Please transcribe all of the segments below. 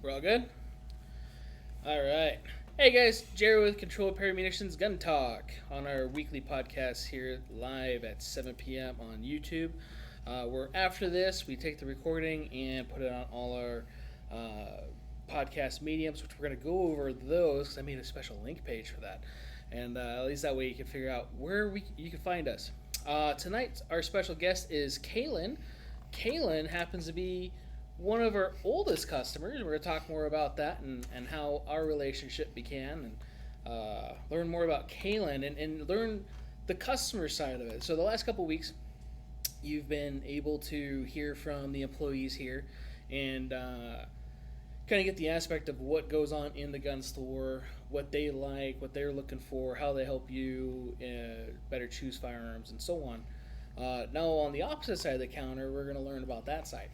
We're all good? Alright. Hey guys, Jerry with Control Repair Munitions Gun Talk on our weekly podcast here live at 7 p.m. on YouTube. Where after this, we take the recording and put it on all our podcast mediums, which we're going to go over those because I made a special link page for that. And at least that way you can figure out where you can find us. Tonight, our special guest is Kalen. Kalen happens to be one of our oldest customers. We're going to talk more about that and how our relationship began and learn more about Kalen and learn the customer side of it. So the last couple weeks, you've been able to hear from the employees here and kind of get the aspect of what goes on in the gun store, what they like, what they're looking for, how they help you better choose firearms, and so on. Now, on the opposite side of the counter, we're going to learn about that side.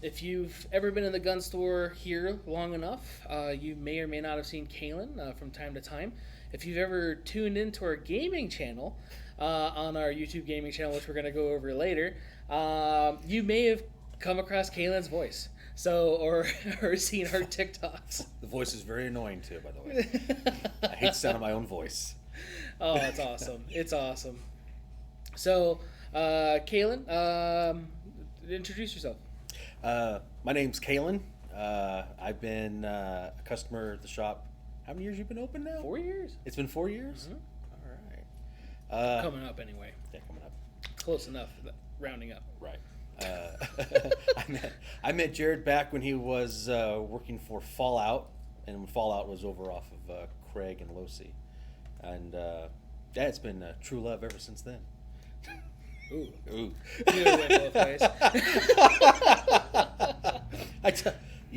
If you've ever been in the gun store here long enough, you may or may not have seen Kalen from time to time. If you've ever tuned into our gaming channel, on our YouTube gaming channel, which we're going to go over later, you may have come across Kalen's voice. Or seen our TikToks. The voice is very annoying too, by the way. I hate the sound of my own voice. Oh, it's awesome. It's awesome. So, Kalen, introduce yourself. My name's Kalen. I've been a customer at the shop. How many years you been open now? 4 years. It's been 4 years? Mm-hmm. All right. Coming up anyway. Yeah, coming up. Close enough, rounding up. Right. I met Jared back when he was working for Fallout, and when Fallout was over off of Craig and Losi. And yeah, it's been true love ever since then. Ooh. Ooh. You know that both ways.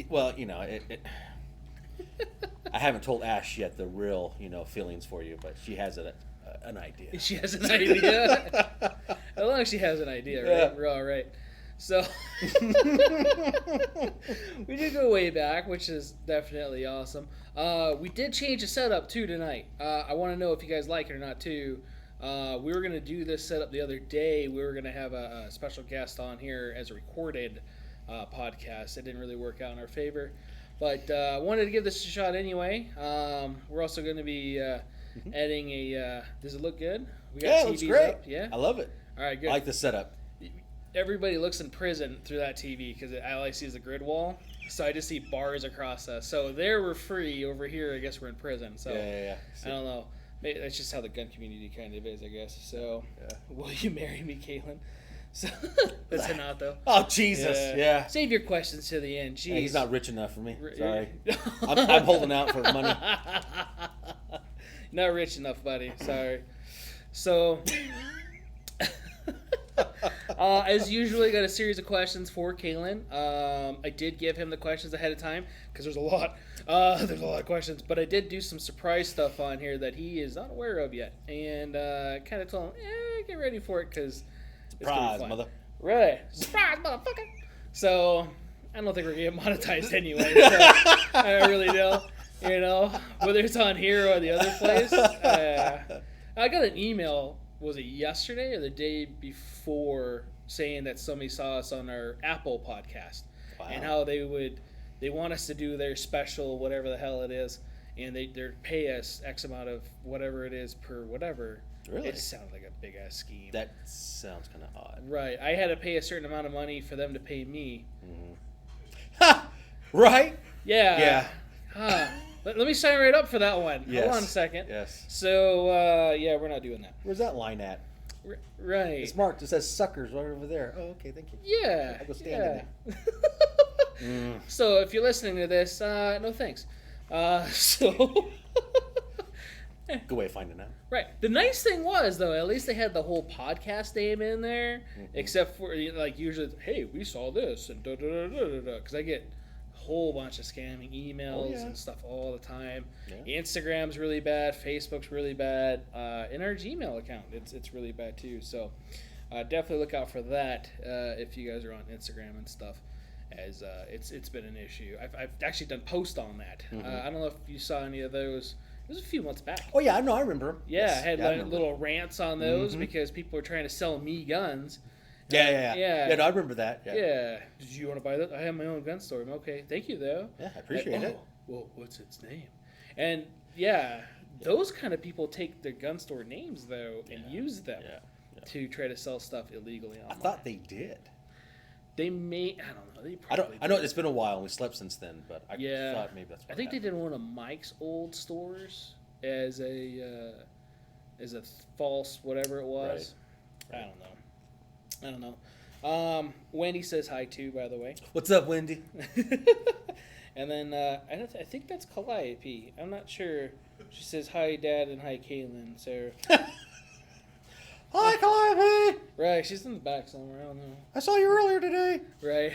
Well, you know, I haven't told Ash yet the real, feelings for you, but she has an idea. She has an idea. As long as she has an idea, right? Yeah. We're all right. So we did go way back, which is definitely awesome. We did change the setup too tonight. I want to know if you guys like it or not too. We were going to do this setup the other day. We were going to have a special guest on here as a recorded podcast. It didn't really work out in our favor, but wanted to give this a shot anyway. We're also going to be adding a. Does it look good? We got it looks great. Up. Yeah, I love it. All right, good. I like the setup. Everybody looks in prison through that TV because all I see is the grid wall. So I just see bars across us. So there we're free. Over here, I guess we're in prison. So Yeah. I don't know. Maybe that's just how the gun community kind of is, I guess. So Will you marry me, Kalen? So that's a not though. Oh Jesus! Yeah. Save your questions to the end. Jeez. Hey, he's not rich enough for me. Sorry. I'm holding out for money. Not rich enough, buddy. Sorry. So. As usual, I got a series of questions for Kalen. I did give him the questions ahead of time because there's a lot. There's a lot of questions, but I did do some surprise stuff on here that he is not aware of yet, and kind of told him, get ready for it because surprise, mother. Right, surprise, motherfucker. So I don't think we're gonna get monetized anyway. So I really don't. Whether it's on here or the other place. I got an email. Was it yesterday or the day before saying that somebody saw us on our Apple podcast? Wow. And how they want us to do their special, whatever the hell it is, and they're pay us X amount of whatever it is per whatever. Really? It sounds like a big ass scheme. That sounds kind of odd. Right. I had to pay a certain amount of money for them to pay me. Mm-hmm. Ha! Right? Yeah. Yeah. Huh. Let me sign right up for that one. Yes. Hold on a second. Yes. So, we're not doing that. Where's that line at? Right. It's marked. It says suckers right over there. Oh, okay. Thank you. Yeah. I'll go stand in there. So, if you're listening to this, no thanks. So... Good way of finding out. Right. The nice thing was, though, at least they had the whole podcast name in there, except for, usually, hey, we saw this, and da-da-da-da-da-da, because I get whole bunch of scamming emails and stuff all the time. Yeah. Instagram's really bad, Facebook's really bad, and our Gmail account it's really bad too. So definitely look out for that if you guys are on Instagram and stuff, as it's been an issue. I've actually done posts on that. I don't know if you saw any of those. It was a few months back. Oh yeah, I remember. Yeah, I had little rants on those because people were trying to sell me guns. Yeah, no, I remember that. Yeah. Did you want to buy that? I have my own gun store. Okay, thank you though. Yeah, I appreciate it. Well, what's its name? And yeah, those kind of people take their gun store names though and use them to try to sell stuff illegally online. I thought they did. They may. I don't know. They I probably. know it's been a while. We slept since then, but I thought maybe that's. What I think happened. they did one of Mike's old stores as a false whatever it was. Right. I don't know. Wendy says hi too, by the way. What's up, Wendy? And then I think that's Calliope. I'm not sure. She says hi, Dad, and hi, Kalen. So. Hi, Calliope. Right, she's in the back somewhere. I don't know. I saw you earlier today. Right.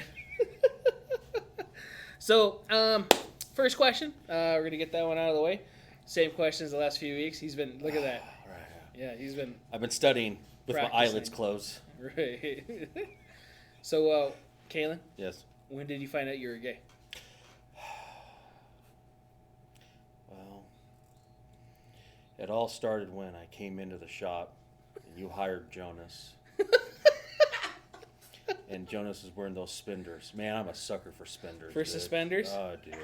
So, first question. We're gonna get that one out of the way. Same question as the last few weeks. He's been. Look at that. Right. Yeah, he's been. I've been studying with practicing. my eyelids closed. Right. So, Kalen. Yes. When did you find out you were gay? Well, it all started when I came into the shop and you hired Jonas. And Jonas was wearing those spinders. Man, I'm a sucker for spinders. For suspenders? Oh, dude.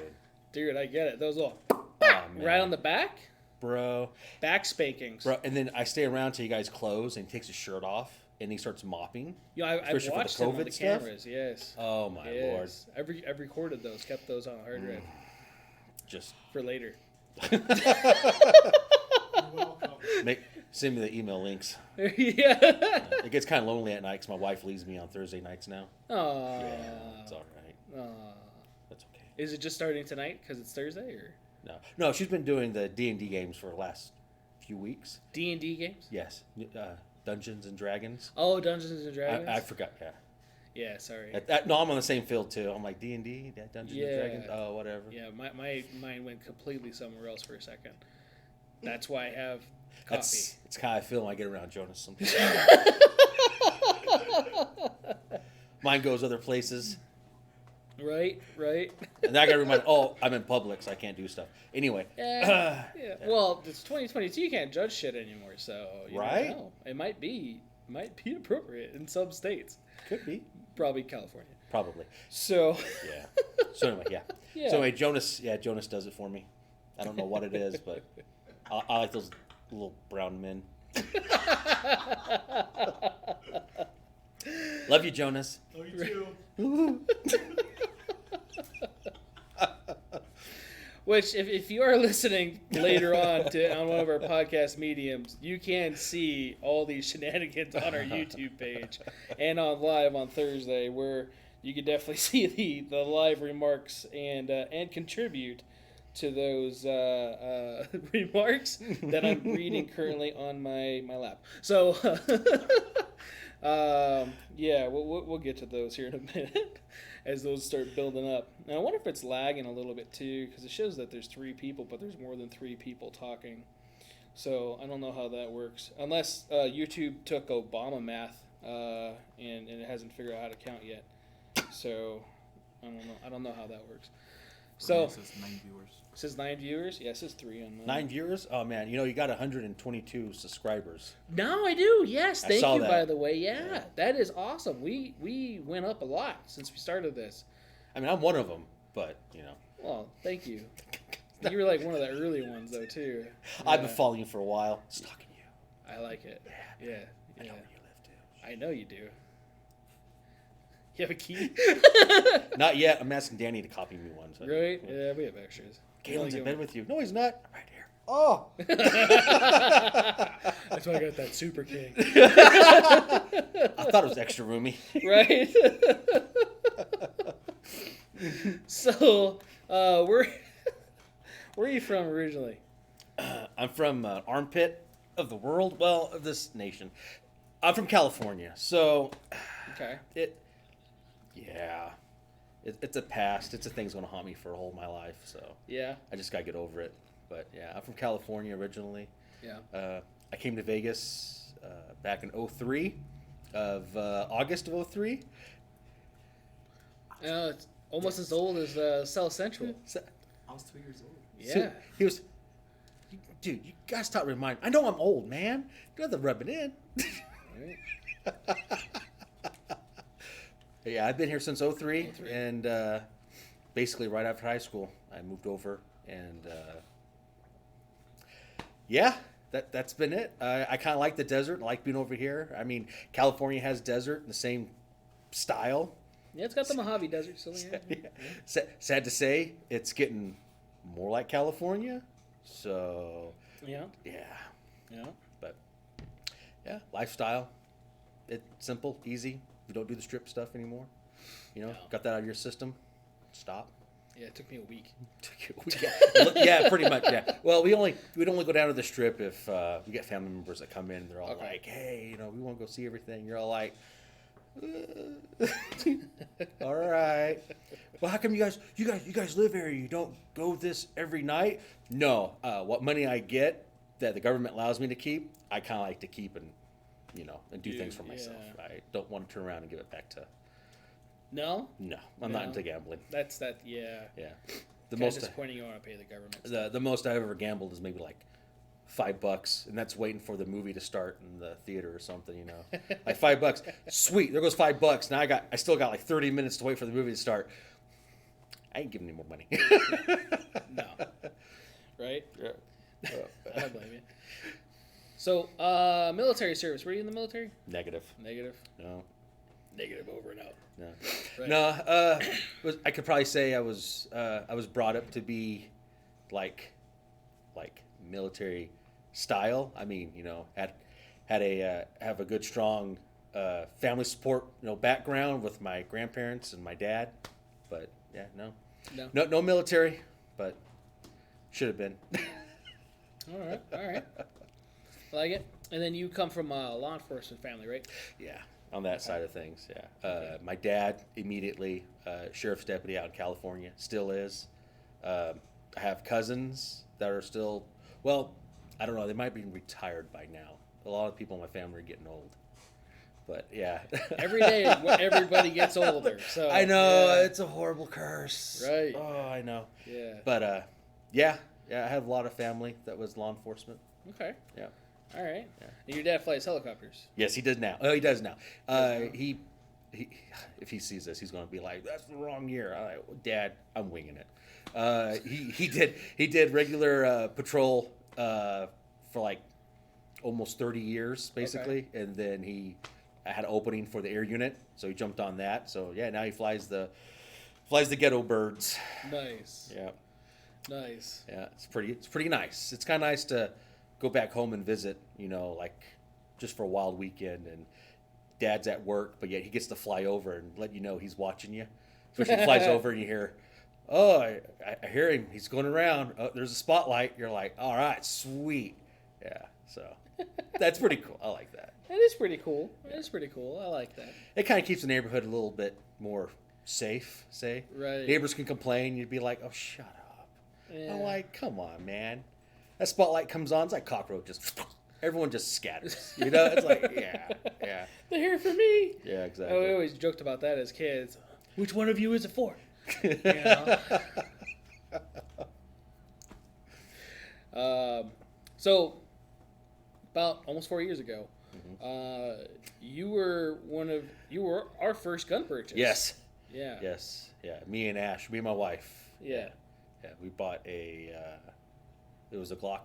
Dude, I get it. Those all man. right on the back? Bro. Back spankings. Bro, and then I stay around till you guys close and he takes his shirt off and he starts mopping. You know, I've watched for them on the stuff. cameras, yes. Oh, my Lord. I've recorded those, kept those on a hard drive. Just for later. You're welcome. Send me the email links. Yeah. It gets kind of lonely at night because my wife leaves me on Thursday nights now. Oh. Yeah, it's all right. That's okay. Is it just starting tonight because it's Thursday, or no? She's been doing the D&D games for the last few weeks. D&D games? Yes, Dungeons and Dragons. Oh, Dungeons and Dragons. I forgot. Yeah. Yeah, sorry. No, I'm on the same field too. I'm like D&D, Dungeons and Dragons. Oh, whatever. Yeah, my mind went completely somewhere else for a second. That's why I have coffee. It's how I feel when I get around Jonas sometimes. Mine goes other places. Right. And I got to remind, I'm in public, so I can't do stuff. Anyway. Yeah. Well, it's 2022. You can't judge shit anymore, so you right? don't know. It might be appropriate in some states. Could be. Probably California. Probably. So. Yeah. So anyway, yeah. So anyway, Jonas does it for me. I don't know what it is, but I like those little brown men. Love you, Jonas. Love you too. Which, if you are listening later on one of our podcast mediums, you can see all these shenanigans on our YouTube page and on live on Thursday, where you can definitely see the live remarks and contribute to those remarks that I'm reading currently on my lap. So, we'll get to those here in a minute as those start building up. And I wonder if it's lagging a little bit too, because it shows that there's 3 people, but there's more than 3 people talking. So I don't know how that works, unless YouTube took Obama math and it hasn't figured out how to count yet. So I don't know how that works. So it says 9 viewers. It says 9 viewers? Yeah, it says 3 on 9 viewers? Oh, man. You got 122 subscribers. Now I do. Yes. Thank you, that. by the way. Yeah, that is awesome. We went up a lot since we started this. I mean, I'm one of them, but, Well, thank you. You were like one of the early ones, though, too. I've been following you for a while. Stalking you. I like it. Yeah. I know where you live, too. I know you do. You have a key? Not yet. I'm asking Danny to copy me one. So Right? Yeah, we have extras. Kalen's in bed with you. No, he's not. I'm right here. Oh. That's why I got that Super King. I thought it was extra roomy. Right? So, where are you from originally? I'm from armpit of the world. Well, of this nation. I'm from California. So, Okay. It's a past. It's a thing's going to haunt me for a whole my life. So Yeah. I just got to get over it. But yeah, I'm from California originally. Yeah. I came to Vegas back in 03 of August of 03. It's almost as old as South Central. I was 2 years old. Yeah. So he was, dude, you gotta stop reminding. I know I'm old, man. You don't have to rub it in. Right. Yeah, I've been here since '03, 03. and basically right after high school, I moved over, and yeah, that's been it. I kind of like the desert. I like being over here. I mean, California has desert in the same style. Yeah, it's got the Mojave Desert still here. Yeah. Sad to say, it's getting more like California. So Yeah. yeah, Yeah. but yeah, lifestyle. It's simple, easy. You don't do the strip stuff anymore. You know, No. got that out of your system. Stop. Yeah, it took me a week. Yeah, pretty much. Yeah. Well, we'd only go down to the strip if we get family members that come in. And they're all Okay. like, "Hey, you know, we want to go see everything." You're all like, "All right." Well, how come you guys live here? You don't go this every night? No. What money I get that the government allows me to keep, I kind of like to keep and do things for myself. Yeah. I don't want to turn around and give it back to. No? No, I'm not No. into gambling. That's that, yeah. Yeah. The Kind of most disappointing you want to pay the government. the most I've ever gambled is maybe like $5, and that's waiting for the movie to start in the theater or something. You know, like $5. Sweet, there goes $5. Now I still got like 30 minutes to wait for the movie to start. I ain't giving any more money. No. Right? Yeah. I don't blame you. So, military service. Were you in the military? Negative. Negative. No. Negative over and out. No. Right. No. I could probably say I was brought up to be like military style. I mean, have a good strong family support background with my grandparents and my dad, but yeah, no military, but should have been. All right. Like it. And then you come from a law enforcement family, right? Yeah, on that side of things, yeah. Okay. My dad immediately sheriff's deputy out in California, still is. I have cousins that are still, well, I don't know, they might be retired by now. A lot of people in my family are getting old. But yeah. Every day everybody gets older. So I know, yeah. it's a horrible curse. Right. Oh, I know. Yeah. But yeah, I have a lot of family that was law enforcement. Okay. Yeah. All right. Yeah. And your dad flies helicopters. Yes, he does now. Oh, he does now. He if he sees this, he's going to be like, "That's the wrong year." I'm like, "Dad, I'm winging it." He did regular patrol for like almost 30 years, basically, and then he had an opening for the air unit, so he jumped on that. So yeah, now he flies the ghetto birds. Nice. Yeah, Nice. yeah, it's pretty nice. It's kind of nice to go back home and visit, like just for a wild weekend, and Dad's at work, but yet he gets to fly over and let you know he's watching you. Especially he flies over and you hear, "Oh, I hear him. He's going around. Oh, there's a spotlight." You're like, "All right, sweet." Yeah, so that's pretty cool. I like that. That is pretty cool. That is pretty cool. I like that. It kind of keeps the neighborhood a little bit more safe, say. Right. Neighbors can complain. You'd be like, "Oh, shut up." Yeah. I'm like, "Come on, man." That spotlight comes on, it's like cockroaches. Everyone just scatters. It's like, yeah. They're here for me. Yeah, Oh, exactly. we always joked about that as kids. Which one of you is it for? You know? So, about almost 4 years ago, you were our first gun purchase. Yes. Yeah. Yes. Yeah. Me and my wife. Yeah. Yeah. We bought it was a Glock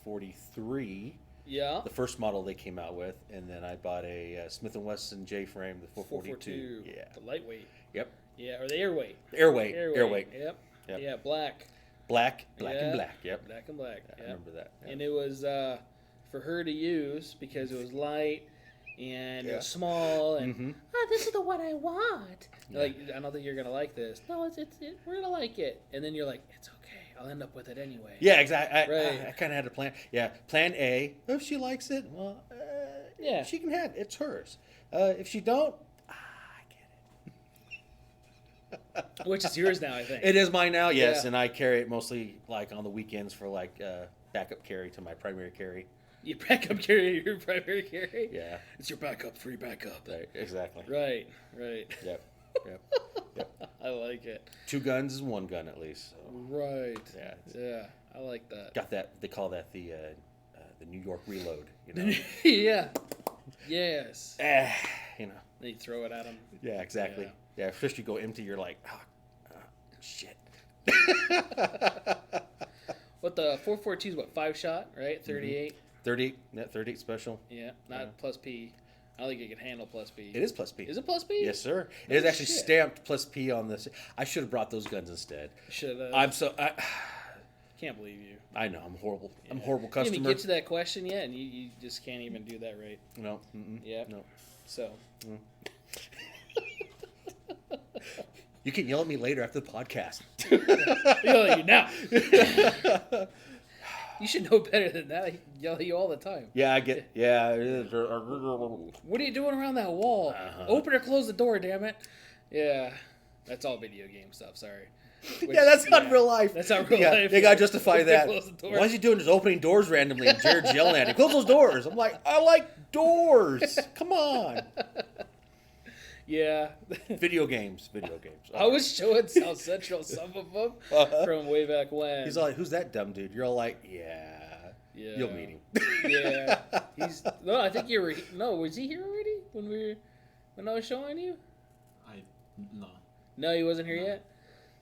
43. Yeah. The first model they came out with, and then I bought a Smith & Wesson J-frame, the 442. Yeah. The lightweight. Yep. Yeah, or the airweight. Airweight. Yep. Yep. Yeah, black. Black Yeah. and black. Yep. Black and black. Yeah, Yep. I remember that. Yeah. And it was for her to use because it was light and it was small and Mhm. this is the one I want. Yeah. Like, I don't think you're gonna like this. No, we're gonna like it. And then you're like, it's okay. I'll end up with it anyway. Yeah, exactly. Right. I kind of had a plan. Yeah, plan A. If she likes it, well, Yeah. she can have it. It's hers. If she don't, I get it. Which is yours now, I think. It is mine now, yes, Yeah. and I carry it mostly like on the weekends for like backup carry to my primary carry. Your backup carry, your primary carry. Yeah, It's your backup, free backup. right, exactly. Right. Yep. I like it. 2 guns is 1 gun at least. So. Right. Yeah. Yeah. I like that. Got that? They call that the New York reload. You know. Yeah. Yes. You know. Then you throw it at them. Yeah, exactly. Yeah, first you go empty, you're like, shit. What the 442 is what, 5-shot, right? 38? 38, net 38 special. Yeah, not plus P. I don't think it can handle plus P. It is plus P. Is it plus P? Yes, sir. It is actually stamped plus P on this. I should have brought those guns instead. Should have. I Can't believe you. I know, I'm horrible. Yeah. I'm a horrible You customer. didn't even get to that question yet, and you just can't even do that right. No. Mm-mm. Yeah. No. So. You can yell at me later after the podcast. Yell at you now. You should know better than that. I yell at you all the time. Yeah, I get. Yeah. What are you doing around that wall? Open or close the door, damn it. Yeah. That's all video game stuff, sorry. Which, yeah, that's not real life. That's not real life. They gotta justify that. Close the door. Why is he doing just opening doors randomly and Jared's yelling at him? Close those doors. I'm like, I like doors. Come on. Yeah. Video games. I was showing South Central some of them from way back when. He's all like, who's that dumb dude? You're all like, yeah. You'll meet him. Yeah. No, I think you were. No, was he here already when I was showing you? No. No, he wasn't here yet.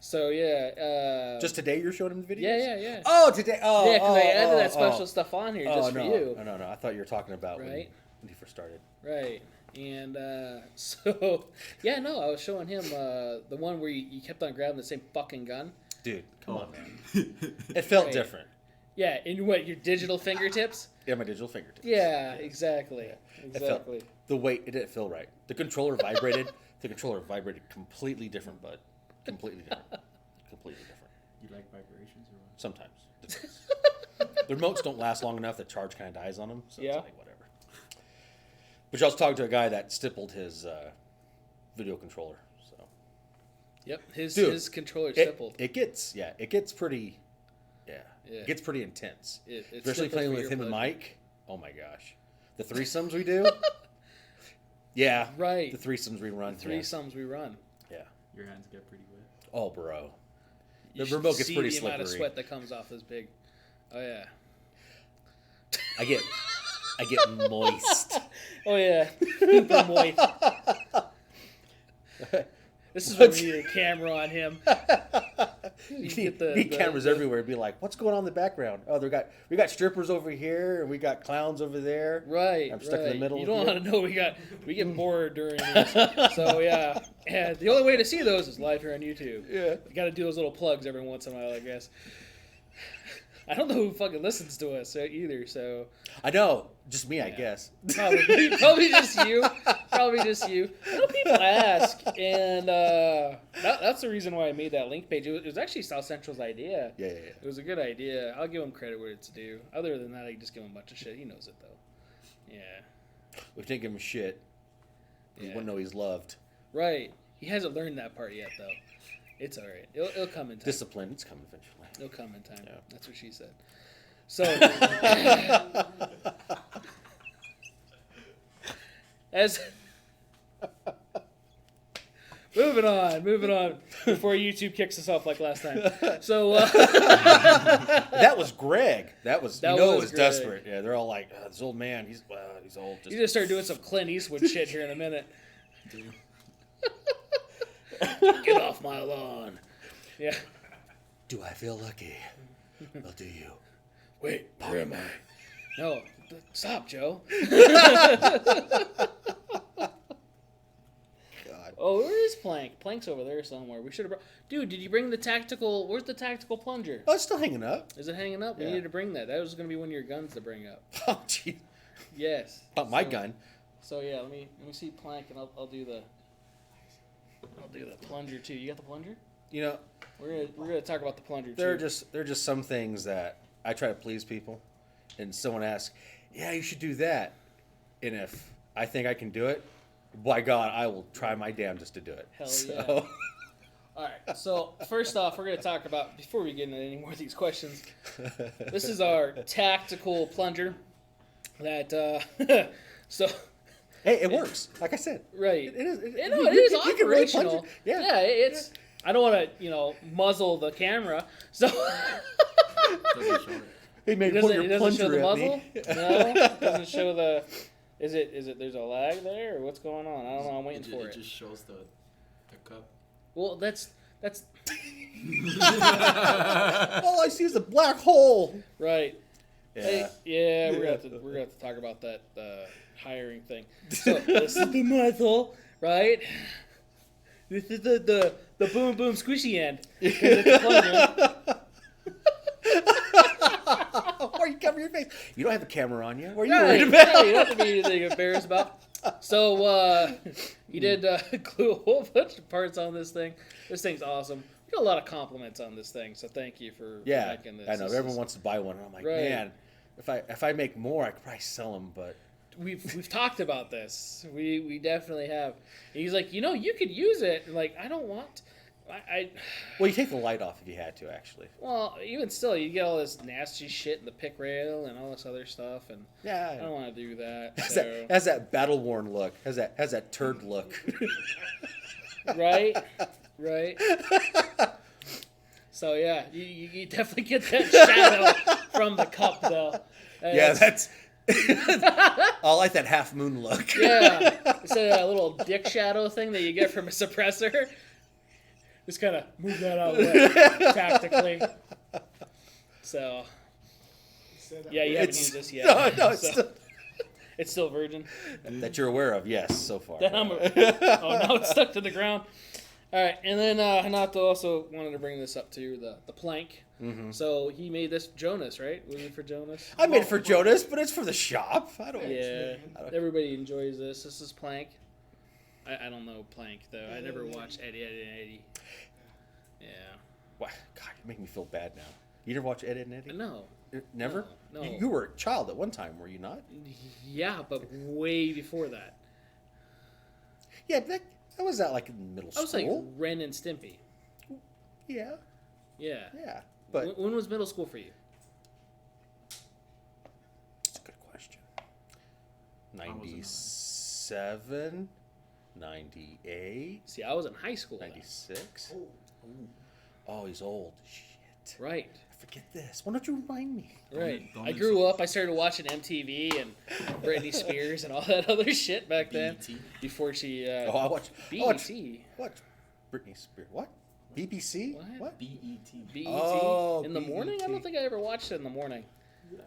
So yeah. Just today you're showing him the videos? Yeah. Oh, today. Oh, yeah, because I added that special stuff on here just for you. No. I thought you were talking about when he first started. Right. And so, yeah, no, I was showing him the one where you kept on grabbing the same fucking gun. Dude, come on, man. It felt different. Yeah, in what, your digital fingertips? Yeah, my digital fingertips. Yeah, exactly. Exactly. The weight, it didn't feel right. The controller vibrated. Completely different, bud. Completely different. You like vibrations or what? Sometimes. Depends. The remotes don't last long enough. The charge kind of dies on them. So it's like, whatever. But I was talking to a guy that stippled his video controller. So. Yep, his controller stippled. It gets pretty, it gets pretty intense. Especially playing with him and Mike. Oh my gosh. The threesomes we do. Yeah. Right. The threesomes we run. We run. Yeah. Your hands get pretty wet. Oh, bro. The remote gets pretty the slippery. amount of sweat that comes off this big. Oh yeah. I get moist. Oh yeah. Super moist. This is when we need a camera on him. You need cameras everywhere. Be like, what's going on in the background? Oh, we got strippers over here, and we got clowns over there. Right. I'm stuck in the middle. You don't want to know we get bored during this. So yeah, and the only way to see those is live here on YouTube. Yeah. You got to do those little plugs every once in a while, I guess. I don't know who fucking listens to us either. So I know, just me, I guess. Probably just you. Probably just you. I know people ask, and that's the reason why I made that link page. It was actually South Central's idea. Yeah. It was a good idea. I'll give him credit where it's due. Other than that, I just give him a bunch of shit. He knows it though. Yeah. We didn't give him shit. We wouldn't know he's loved. Right. He hasn't learned that part yet though. It's all right. It'll come in time. Discipline. It's coming eventually. It'll come in time. Yeah. That's what she said. So, as moving on before YouTube kicks us off like last time. So that was Greg. It was Greg. desperate. Yeah, they're all like, this old man. He's old. You just start doing some Clint Eastwood shit here in a minute. Get off my lawn. Yeah. Do I feel lucky? Well, do you? Wait, where am I? No, stop, Joe. God. Oh, where is Plank? Plank's over there somewhere. We should have brought... Dude, did you bring the tactical... Where's the tactical plunger? Oh, it's still hanging up. Is it hanging up? We Yeah. needed to bring that. That was going to be one of your guns to bring up. Oh, gee. Yes. Not my gun. So, yeah, let me see Plank, and I'll do the plunger, too. You got the plunger? You know... We're gonna talk about the plunger, too. There are just some things that I try to please people, and someone asks, "Yeah, you should do that," and if I think I can do it, by God, I will try my damnedest to do it. Hell yeah! All right. So first off, we're gonna talk about, before we get into any more of these questions, this is our tactical plunger. That so. Hey, it works. Like I said, Right. It is. It is you can really punch operational. it. Yeah. Yeah. It's. I don't want to, muzzle the camera. So. Doesn't show it. He made It point your doesn't show plunger the at muzzle. me. No. It doesn't show the Is it? There's a lag there, or what's going on? I don't know. I'm waiting for it. It just shows the cup. Well, that's All I see is a black hole. right. Yeah. Hey, yeah, we're gonna have to talk about that hiring thing. So this is the muzzle, right? This is the boom boom squishy end. 'Cause it's a plunger. Why are you covering your face? You don't have a camera on you. What are you Right, worried about? yeah, you don't have to be anything embarrassed about. So you did glue a whole bunch of parts on this thing. This thing's awesome. We got a lot of compliments on this thing, so thank you for making this. I know. This Everyone is- wants to buy one, and I'm like, Right. man, if I make more, I could probably sell them, but We've talked about this. We definitely have. And he's like, you could use it. And like, I don't want. well, you take the light off if you had to, actually. Well, even still, you get all this nasty shit in the pick rail and all this other stuff, and I don't want to do that. Has that battle worn look. Has that turd look. Right. So yeah, you definitely get that shadow from the cup though. Yeah, that's. I like that half moon look. Yeah, it's a little dick shadow thing that you get from a suppressor. Just kind of move that out of the way tactically. So, yeah, you haven't used this yet. No, it's so, still, it's still virgin. that you're aware of, yes, so far. Then now it's stuck to the ground. All right, and then Hanato also wanted to bring this up to the plank. Mm-hmm. So he made this Jonas, right? Was it for Jonas? I made it for Jonas, but it's for the shop. I don't. Yeah, everybody enjoys this. This is plank. I don't know plank though. I never watched Eddie and Eddie. Yeah. Wow, God, you make me feel bad now. You never watch Ed, Ed and Eddie? No. Never? No. You were a child at one time, were you not? Yeah, but way before that. Yeah, that was that like in middle I was like school? Ren and Stimpy. Yeah, Yeah. yeah. But When was middle school for you? that's a good question. wasn't 97, 98, See, I was in high school then. 96. Oh, he's old. Shit. Right. I forget this. Why don't you remind me? Right. Don't I grew up. I started watching MTV and Britney Spears and all that other shit back then. BET. Before she. I watch. BET. What? Britney Spears. What? BBC? What? BET. BET. Oh, in the morning? I BET. don't think I ever watched it in the morning. No.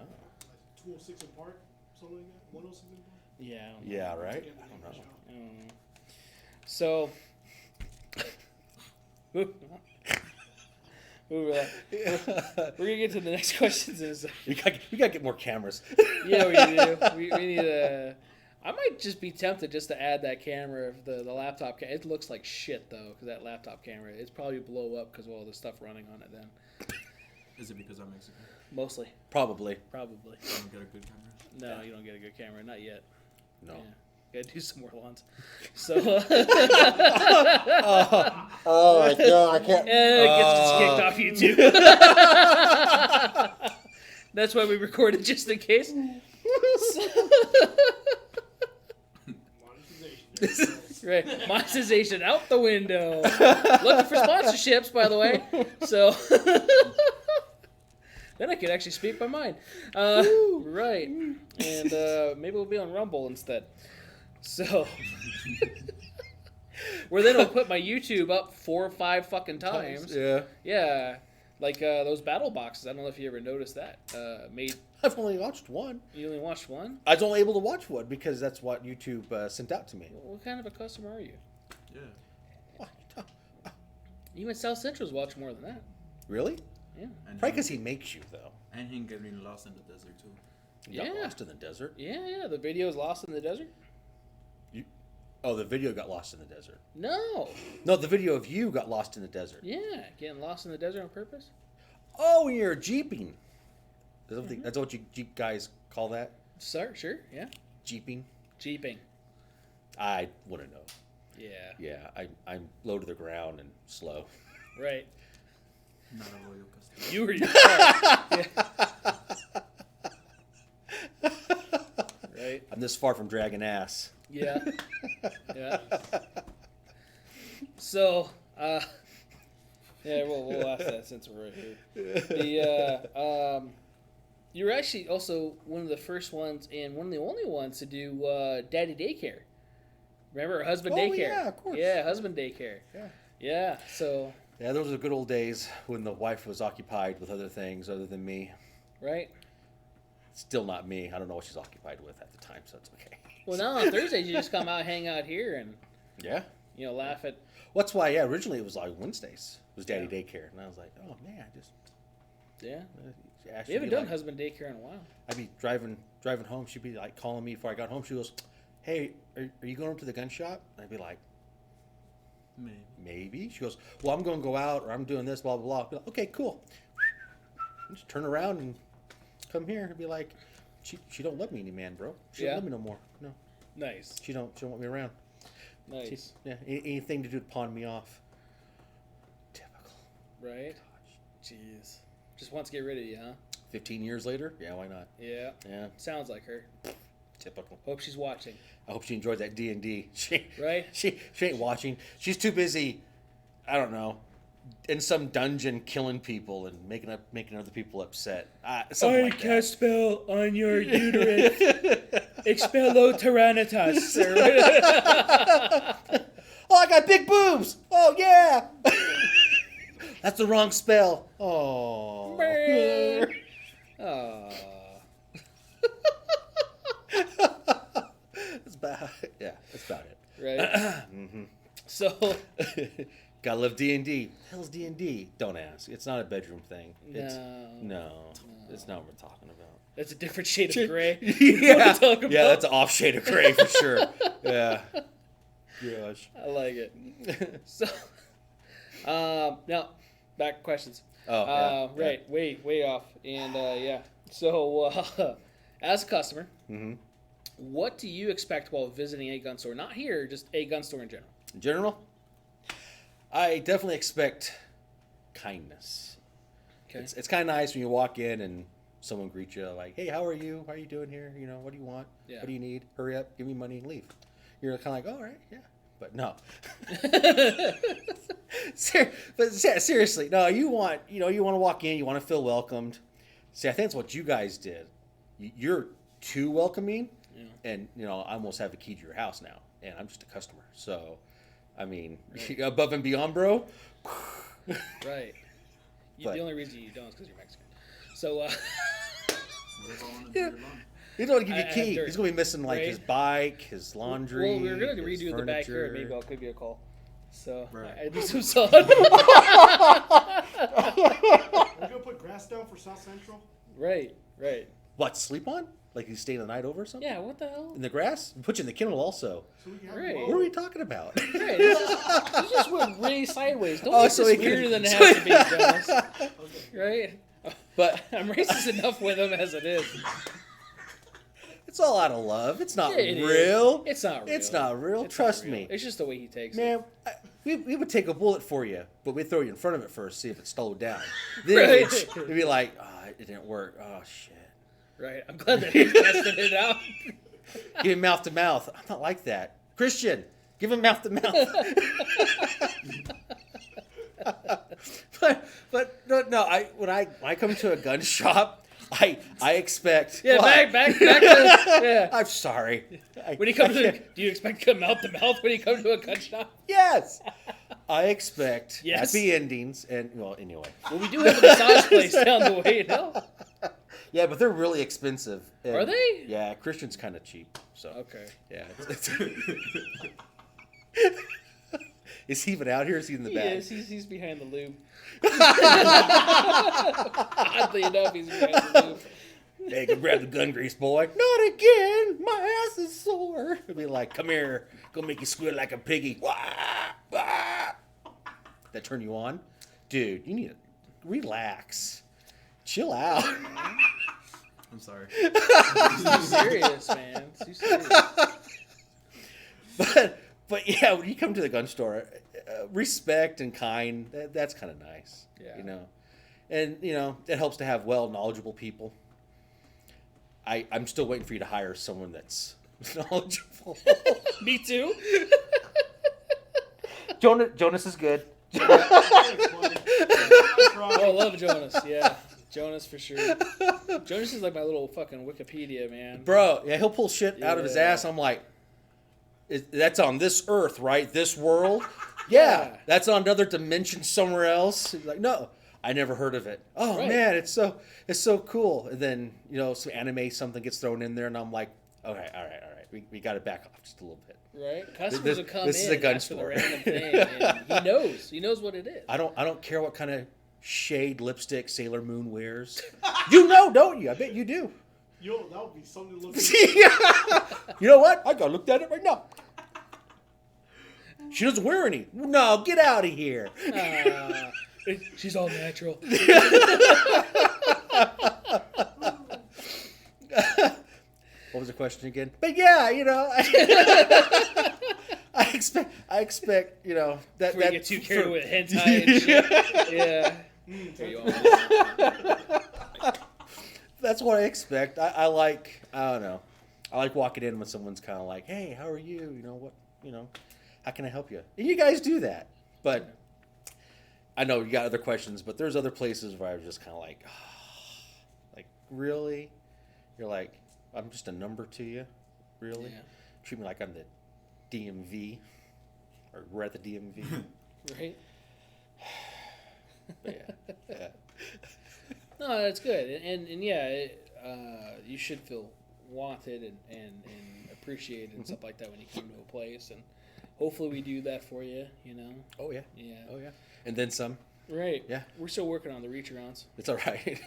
206 in Park, something like that. 106 in Park. Yeah. I don't know. Yeah, right? Yeah, I don't know. I don't know. So. We're gonna get to the next questions. We gotta get more cameras. Yeah, we do. We need a. I might just be tempted just to add that camera, the laptop. It looks like shit though, because that laptop camera, it's probably blow up because of all the stuff running on it. Then Is it because I'm Mexican? mostly, Probably. probably. I don't get a good camera. No, you don't get a good camera, not yet. No. Yeah. Gotta do some more lawns. So Oh my god, I can't. it gets just kicked off YouTube. That's why we recorded just in case. Monetization. Right, monetization out the window. Looking for sponsorships, by the way. So then I could actually speak my mind. Right, and maybe we'll be on Rumble instead. So where then I'll put my YouTube up 4 or 5 fucking times. Yeah. Yeah, like those battle boxes. I don't know if you ever noticed that. I've only watched one. You only watched one? I was only able to watch one because that's what YouTube sent out to me. What kind of a customer are you? Yeah. What? Even South Central's watch more than that. Really? Yeah. And Probably him, because he makes you, though. and him getting lost in the desert too. You got Yeah. lost in the desert. Yeah. The video is lost in the desert. Oh, the video got lost in the desert. No. No, the video of you got lost in the desert. Yeah, getting lost in the desert on purpose. Oh, you're jeeping. That's what you Jeep guys call that? Sure. Yeah. Jeeping? Jeeping. I wouldn't know. Yeah. Yeah, I'm low to the ground and slow. Right. Not a loyal customer. You were your car. Yeah. Right. I'm this far from dragging ass. Yeah. Yeah. So, yeah, we'll ask that since we're right here. You were actually also one of the first ones and one of the only ones to do daddy daycare. Remember, husband daycare? Yeah, of course. Yeah, husband daycare. Yeah. Yeah, so... Yeah, those were the good old days when the wife was occupied with other things other than me. Right? Still not me. I don't know what she's occupied with at the time, so it's okay. Well, now on Thursdays, you just come out, hang out here, and, Yeah. laugh at... Well, that's why, yeah, originally it was like Wednesdays. It was daddy daycare. And I was like, oh, man, I just... Yeah. She'd We haven't be done like- husband daycare in a while. I'd be driving home. She'd be like calling me before I got home. She goes, hey, are you going up to the gun shop? And I'd be like, maybe. She goes, well, I'm going to go out or I'm doing this, blah, blah, blah. I'd be like, okay, cool. Just turn around and come here and be like, she don't love me any, man, bro. She don't love me no more. No, Nice. she don't want me around. Nice. Anything to do to pawn me off. Typical. Right? Jeez. Just wants to get rid of you, huh? 15 years later? Yeah, why not? Yeah. Yeah, Sounds like her. typical. Hope she's watching. I hope she enjoyed that D&D. Right? She ain't watching. She's too busy, I don't know, in some dungeon killing people and making other people upset. Something like that. spell on your uterus. Expello tyrannitas. Oh, I got big boobs. Oh, yeah. That's the wrong spell. Oh. Aw. That's about it. Right? Mm-hmm. So, Gotta love D&D. Hell's D&D? Don't ask. It's not a bedroom thing. No. It's not what we're talking about. That's a different shade of gray. Yeah, talk about? yeah, that's an off shade of gray for sure. Yeah. Gosh. I like it. So, now, back to questions. Oh, yeah. Right, way off. And, yeah. So, as a customer, Mm-hmm. what do you expect while visiting a gun store? Not here, just a gun store in general. In general, I definitely expect kindness. Okay. It's kind of nice when you walk in and someone greets you like, "Hey, how are you? How are you doing here? You know, what do you want? Yeah. What do you need? Hurry up, give me money, and leave." You're kind of like, "All right, yeah," but no. Seriously, no. You want to walk in, you want to feel welcomed. See, I think that's what you guys did. You're too welcoming, Yeah. and I almost have a key to your house now, and I'm just a customer. So, I mean, above and beyond, bro. Right. But- The only reason you don't is because you're Mexican. So, What if I want to do Yeah. your lawn? He's going to give you I a key. have dirt, He's going to be missing like right? his bike, his laundry. well, we're going to his redo the backyard. furniture. Maybe I'll give you a call. So, Right. I do some solid. We're gonna put grass down for South Central. Right. What, sleep on? Like you stay the night over or something? Yeah, what the hell? In the grass? Put you in the kennel also. So we can have Right. What are we talking about? Right. This just went really sideways. Don't Oh, make so this he can- weirder than it so has he- to be, Jonas. Right? But I'm racist enough with him as it is. it's all out of love. It's not Yeah, it is. real. It's not real. It's not real. It's not Trust real. me. It's just the way he takes it. Man, we would take a bullet for you, but we'd throw you in front of it first, see if it slowed down. Then Right. it'd be like, oh, it didn't work. Oh, shit. Right. I'm glad that he tested it out. Give him mouth to mouth. I'm not like that. Christian, give him mouth to mouth. but no, when I come to a gun shop, I expect. Yeah, what? back to yeah. I'm sorry. When you come to, do you expect to come mouth to mouth when you come to a gun shop? Yes, I expect Yes. happy endings, and well, anyway. Well, we do have a massage place down the way, Yeah, but they're really expensive. And, Are they? Yeah, Christian's kind of cheap. So Okay. yeah. Is he even out here? Is he in the He back? is. He's behind the loop. Oddly enough, he's behind the loop. Hey, go grab the gun grease, boy. Not again. My ass is sore. He'll be like, come here. Go make you squeal like a piggy. Wah, wah. That turn you on? Dude, you need to relax. Chill out. I'm sorry. Too serious, man. Too serious. But yeah, when you come to the gun store, respect and kind, that's kind of nice. Yeah. And, it helps to have knowledgeable people. I'm still waiting for you to hire someone that's knowledgeable. Me too. Jonas is good. I Oh, I love Jonas. Yeah. Jonas for sure. Jonas is like my little fucking Wikipedia, man. Bro, yeah, he'll pull shit out of his ass. I'm like, that's on this earth, right? This world? Yeah. That's on another dimension somewhere else. He's like, no, I never heard of it. Oh, Right. man, it's so cool. And then, some anime, something gets thrown in there, and I'm like, okay, all right. We got to back off just a little bit. Right? Customers will come this in is a gun and ask for the store. random thing, and he knows. He knows what it is. I don't care what kind of shade lipstick Sailor Moon wears. You know, don't you? I bet you do. Yo, that would be something to look at. You know what? I gotta look at it right now. She doesn't wear any. No, get out of here. She's all natural. What was the question again? But yeah, I expect that Before you get too carried for- with hentai and shit. Yeah. There you are. That's what I expect. I don't know. I like walking in when someone's kind of like, "Hey, how are you? How can I help you?" And you guys do that. But I know you got other questions, but there's other places where I was just kind of like, like, really? You're like, I'm just a number to you? Really? Yeah. Treat me like I'm the DMV, or we're at the DMV. Right? But yeah. No, that's good. And yeah, you should feel wanted and appreciated and stuff like that when you come to a place. And hopefully we do that for you, Oh, yeah. Yeah. Oh, yeah. And then some. Right. Yeah. We're still working on the reach arounds. It's all right.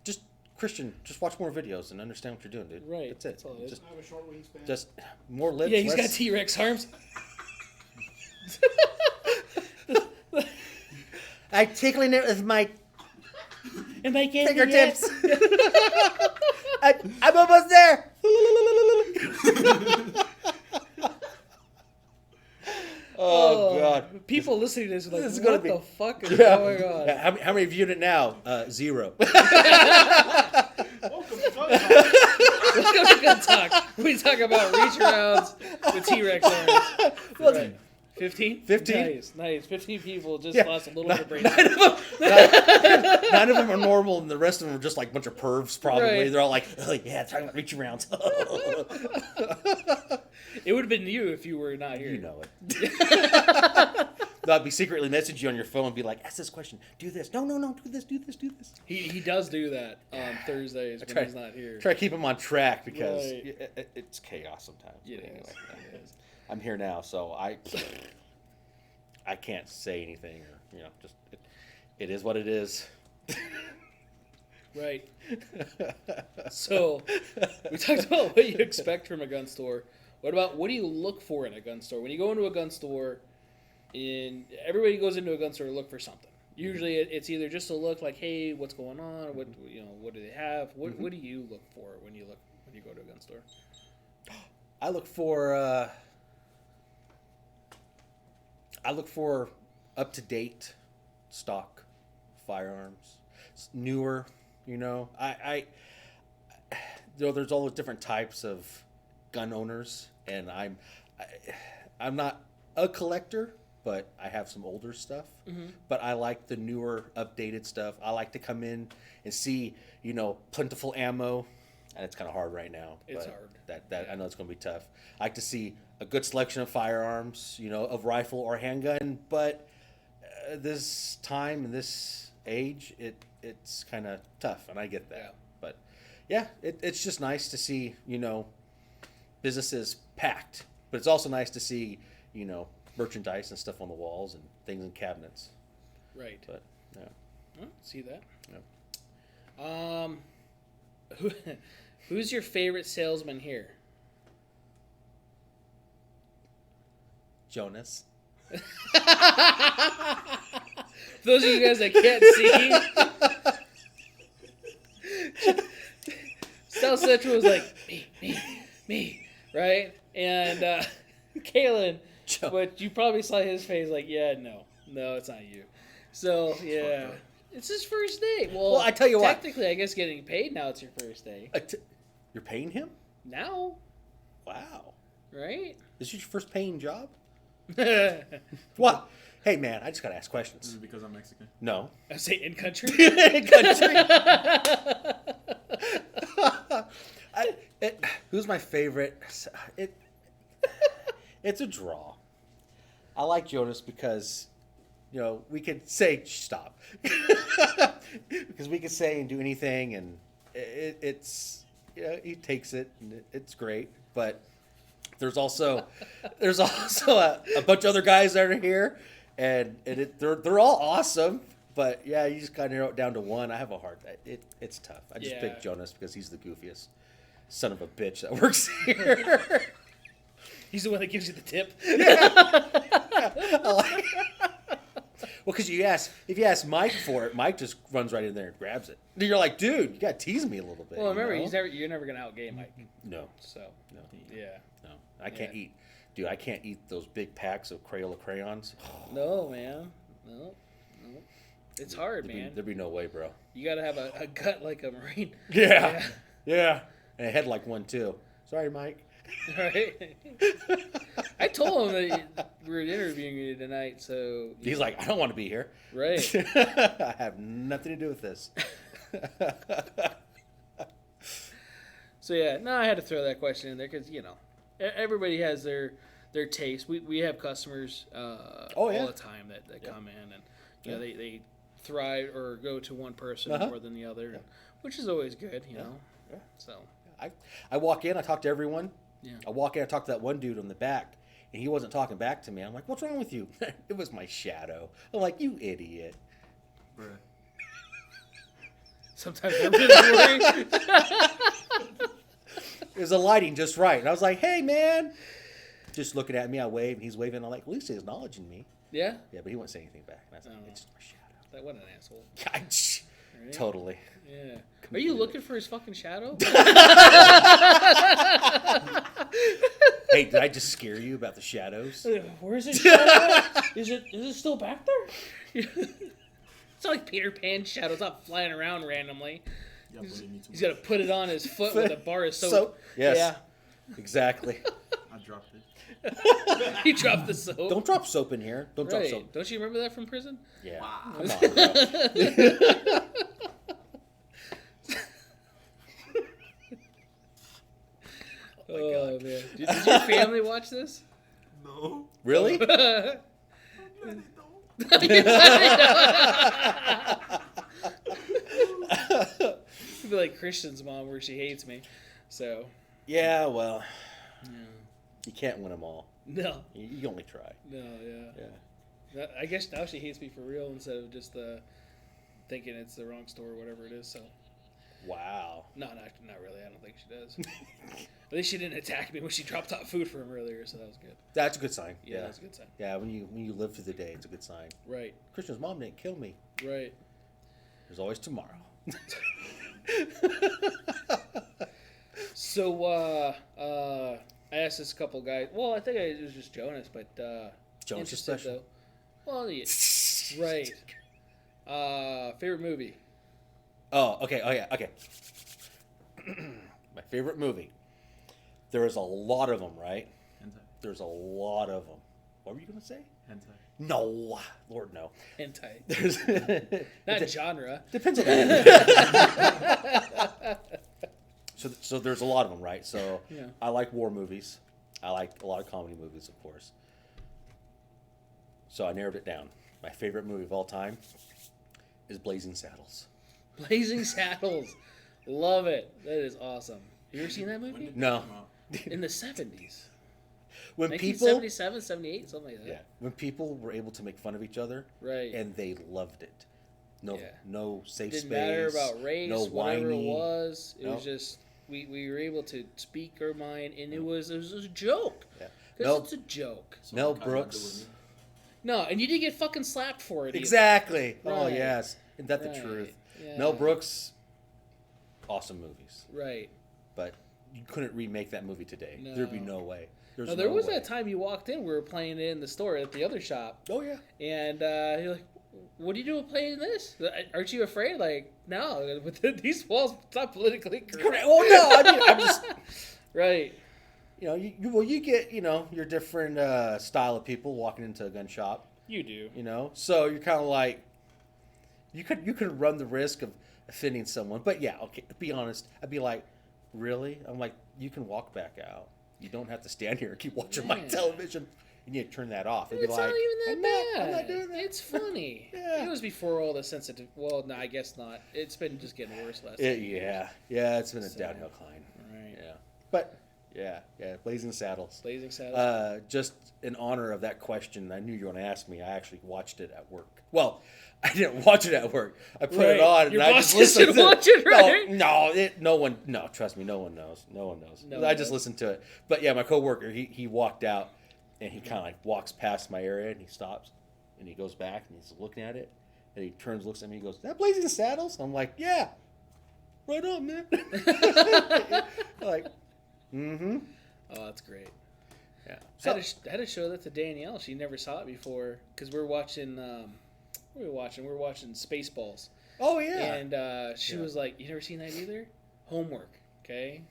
Just, Christian, just watch more videos and understand what you're doing, dude. Right. That's it. That's all it is. Just, I have a short wingspan. just more lips. Yeah, he's got less- T-Rex arms. I'm tickling it with my And my fingertips. I'm almost there. Oh, God. People listening to this are like, This is what gonna be- the fuck is Yeah. going on? How many viewed it now? 0. Welcome to Gun Talk. Let's go to Gun Talk. We talk about reach arounds with T-Rex arms. Right. 15? 15? Nice. 15 people just Yeah. lost a little bit of brain. 9 of them are normal, and the rest of them are just like a bunch of pervs, probably. Right. They're all like, oh, yeah, talking about reach arounds. It would have been you if you were not here. You know it. I'd be secretly message you on your phone and be like, ask this question, do this. No, do this. He does do that on Thursdays when he's not here. Try to keep him on track because Right. it's chaos sometimes. It But is. anyway, It is. I'm here now, so I can't say anything, or just it is what it is. Right. So, we talked about what you expect from a gun store. What do you look for in a gun store? When you go into a gun store, everybody goes into a gun store to look for something. Usually, it's either just to look like, hey, what's going on? What do they have? What do you look for when you go to a gun store? I look for up-to-date stock firearms. It's newer, there's all the different types of gun owners, and I'm not a collector, but I have some older stuff. Mm-hmm. But I like the newer, updated stuff. I like to come in and see, plentiful ammo, and it's kind of hard right now. It's but hard. That I know it's going to be tough. I like to see a good selection of firearms, of rifle or handgun. But this time and this age, it's kind of tough, and I get that. Yeah. But yeah, it's just nice to see, businesses packed. But it's also nice to see, merchandise and stuff on the walls and things in cabinets. Right. But yeah. Oh, see that? Yeah. Who's your favorite salesman here? Jonas. For those of you guys that can't see, South Central was like, me, right? And Kalen, but you probably saw his face like, yeah, no, it's not you. So, yeah. It's his first day. Well, I tell you what. Technically, I guess getting paid now it's your first day. You're paying him? Now, Wow. right? This is your first paying job? What? Hey, man, I just got to ask Is questions. it because I'm Mexican? No. I say in country. Country. Who's my favorite? It's a draw. I like Jonas because, we could say stop. Because we could say and do anything, and it's he takes it, and it's great. But there's also a bunch of other guys that are here, and they're all awesome. But yeah, you just kind of narrow it down to one. I have a hard. It's tough. I just pick Jonas because he's the goofiest son of a bitch that works here. He's the one that gives you the tip. Well, because if you ask Mike for it, Mike just runs right in there and grabs it. And you're like, dude, you got to tease me a little bit. Well, remember, you're never gonna outgame Mike. No. So No. yeah. No. I can't eat. Dude, I can't eat those big packs of Crayola crayons. No, man. No. It's hard, man. There'd be no way, bro. You gotta have a gut like a Marine. Yeah. And a head like one, too. Sorry, Mike. Right. I told him that we were interviewing you tonight, so He's like, I don't want to be here. right. I have nothing to do with this. So yeah, no, I had to throw that question in there because everybody has their taste. We have customers all the time that come in and they thrive or go to one person more than the other, which is always good, know. Yeah. So I walk in, I talk to everyone. yeah. I walk in, I talk to that one dude on the back, and he wasn't talking back to me. I'm like, what's wrong with you? It was my shadow. I'm like, you idiot. Bruh. Sometimes I'm really worried. It was the lighting just right. And I was like, hey, man. Just looking at me, I wave, and he's waving. I'm like, at least he's acknowledging me. Yeah. Yeah, but he wouldn't say anything back. And I was like, it's just my shadow. That what an asshole. Right? Totally. Yeah. Are you looking for his fucking shadow? Hey, did I just scare you about the shadows? Where's his shadow? Is it still back there? It's not like Peter Pan's shadow's not flying around randomly. Yeah, bully me too He's much. got to put it on his foot with a bar of soap. Soap? Yes. Yeah. Exactly. I dropped it. He dropped the soap. Don't drop soap in here. Don't drop Right. soap. Don't you remember that from prison? Yeah. Wow. Come on, bro. Oh, man. Did your family watch this? No. Really? No, they don't. It'd be like Christian's mom where she hates me. So, Yeah, well, yeah. you can't win them all. No. You only try. No, yeah. Yeah. I guess now she hates me for real instead of just thinking it's the wrong store or whatever it is. So, Wow. no, not really. I don't think she does. At least she didn't attack me when she dropped off food for him earlier, so that was good. That's a good sign. Yeah, that's a good sign. Yeah, when you live through the day, it's a good sign. Right, Christian's mom didn't kill me. right. There's always tomorrow. So, I asked this couple guys. Well, I think it was just Jonas, but Jonas is interested, special. though. Well, yeah, right. Favorite movie? Oh, okay. Oh, yeah. Okay. My favorite movie. There is a lot of them, right? Hentai. There's a lot of them. What were you going to say? Hentai. No. Lord, no. Hentai. There's Not genre. Depends on that. So there's a lot of them, right? So Yeah. I like war movies. I like a lot of comedy movies, of course. So I narrowed it down. My favorite movie of all time is Blazing Saddles. Blazing Saddles. Love it. That is awesome. You ever seen that When movie? did No. that come out? In the 70s. When people 1977, 78, something like that. Yeah, when people were able to make fun of each other, Right. and they loved it. No, Yeah. no safe Didn't space. matter about race, no whatever whiny. it was. It No. was just we were able to speak our mind, and it was a joke. Yeah. Because Mel, it's a joke. Mel Someone kinda Brooks. did with me. No, and you didn't get fucking slapped for it. either. Exactly. Oh Right. yes, isn't that the Right. truth? Yeah. Mel Brooks, awesome movies, Right. but you couldn't remake that movie today. No. There'd be no way. There's No, there was way. that time you walked in. We were playing it in the store at the other shop, Oh yeah. and you're like, "What are you doing playing this? Aren't you afraid?" Like, no, with these walls, it's not politically correct. Correct. Oh no, I mean, I'm just. Right. you get your different style of people walking into a gun shop. You do. So you're kind of like you could run the risk of offending someone. But yeah, okay, to be honest, I'd be like, really? I'm like, you can walk back out. You don't have to stand here and keep watching my television. You need to turn that off. It'd It's be like, not even that bad. I'm not doing that. It's funny. Yeah. It was before all the sensitive. Well, no, I guess not. It's been just getting worse last. Yeah, it's been a downhill climb. Right. Yeah, but yeah, Blazing Saddles. Blazing Saddles. Just in honor of that question, I knew you were going to ask me. I actually watched it at work. Well, I didn't watch it at work. I put it on Your and I boss just listened to watch it, right? No, trust me, no one knows. No one knows. No I one just knows. listened to it. But yeah, my coworker, he walked out and he kind of like walks past my area and he stops and he goes back and he's looking at it and he turns, looks at me, and he goes, "That Blazing Saddles?" I'm like, "Yeah, right on, man." Like, mm-hmm. Oh, that's great. Yeah. I had to show that to Danielle. She never saw it before because we're watching. What are we watching? We're watching Spaceballs. Oh yeah. And she was like, "You never seen that either? Homework, okay?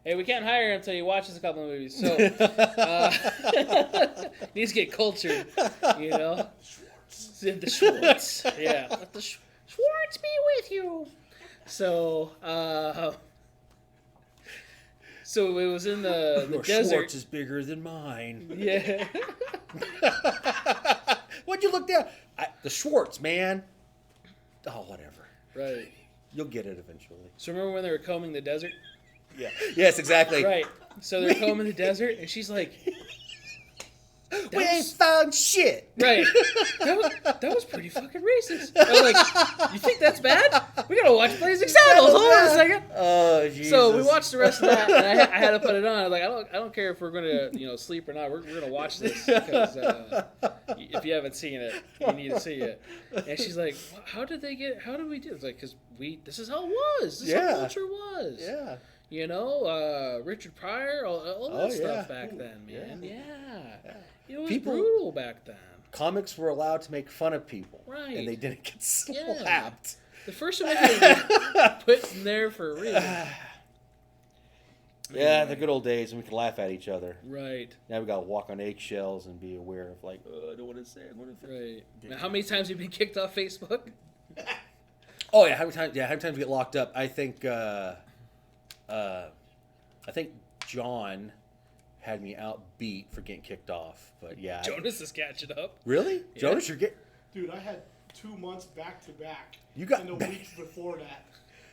Hey, we can't hire him until he watches a couple of movies. So needs to get cultured, The Schwartz, yeah. Let the Schwartz be with you." So, so it was in the Your desert. Schwartz is bigger than mine. Yeah. What'd you look down? The Schwartz, man. Oh, whatever. Right. You'll get it eventually. So remember when they were combing the desert? Yeah. Yes, exactly. Right. So they're combing the desert, and she's like, "We ain't found shit." Right. That was pretty fucking racist. I was like, "You think that's bad? We gotta watch Blazing Saddles. Hold on a second." Oh, Jesus. So we watched the rest of that, and I had to put it on. I was like, I don't care if we're gonna sleep or not. We're gonna watch this because if you haven't seen it, you need to see it. And she's like, How did we do it? It's like, because this is how it was. This is how culture was. Yeah. Richard Pryor, all that stuff back then, man. Yeah. It was brutal back then. Comics were allowed to make fun of people. Right. And they didn't get slapped. The first one was put in there for a reason. Yeah, the good old days when we could laugh at each other. Right. Now we got to walk on eggshells and be aware of like, I don't want to say it. Right. Now, how many times have you been kicked off Facebook? Oh yeah, how many times we get locked up? I think John had me outbeat for getting kicked off, but yeah. Jonas is catching up. Really? Yeah. Jonas, you're getting... Dude, I had 2 months back to back. You got... in the weeks before that.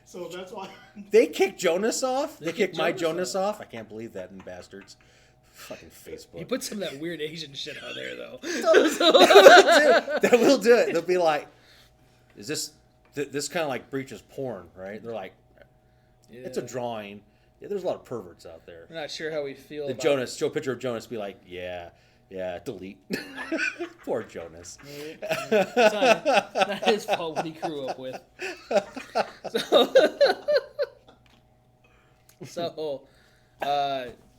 So that's why... They kicked Jonas off? They kicked kicked my Jonas Jonas off? I can't believe that, in bastards. Fucking Facebook. You put some of that weird Asian shit on there, though. That will do it. They'll be like, is this kind of like breaches porn, right? They're like, it's a drawing. Yeah, there's a lot of perverts out there. We're not sure how we feel about Show a picture of Jonas, be like, yeah, delete. Poor Jonas. It's not his fault what he grew up with. So,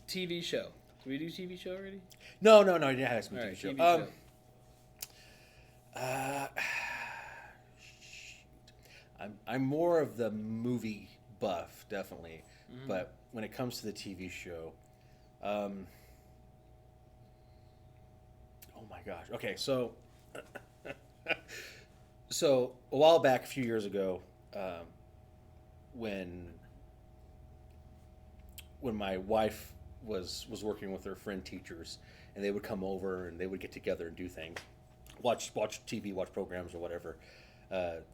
TV show. Did we do TV show already? No, you didn't ask me All TV right, show. TV show. I'm more of the movie buff, definitely. Mm-hmm. But when it comes to the TV show, oh my gosh. Okay, so a while back, a few years ago, when my wife was working with her friend teachers, and they would come over and they would get together and do things, watch TV, watch programs or whatever.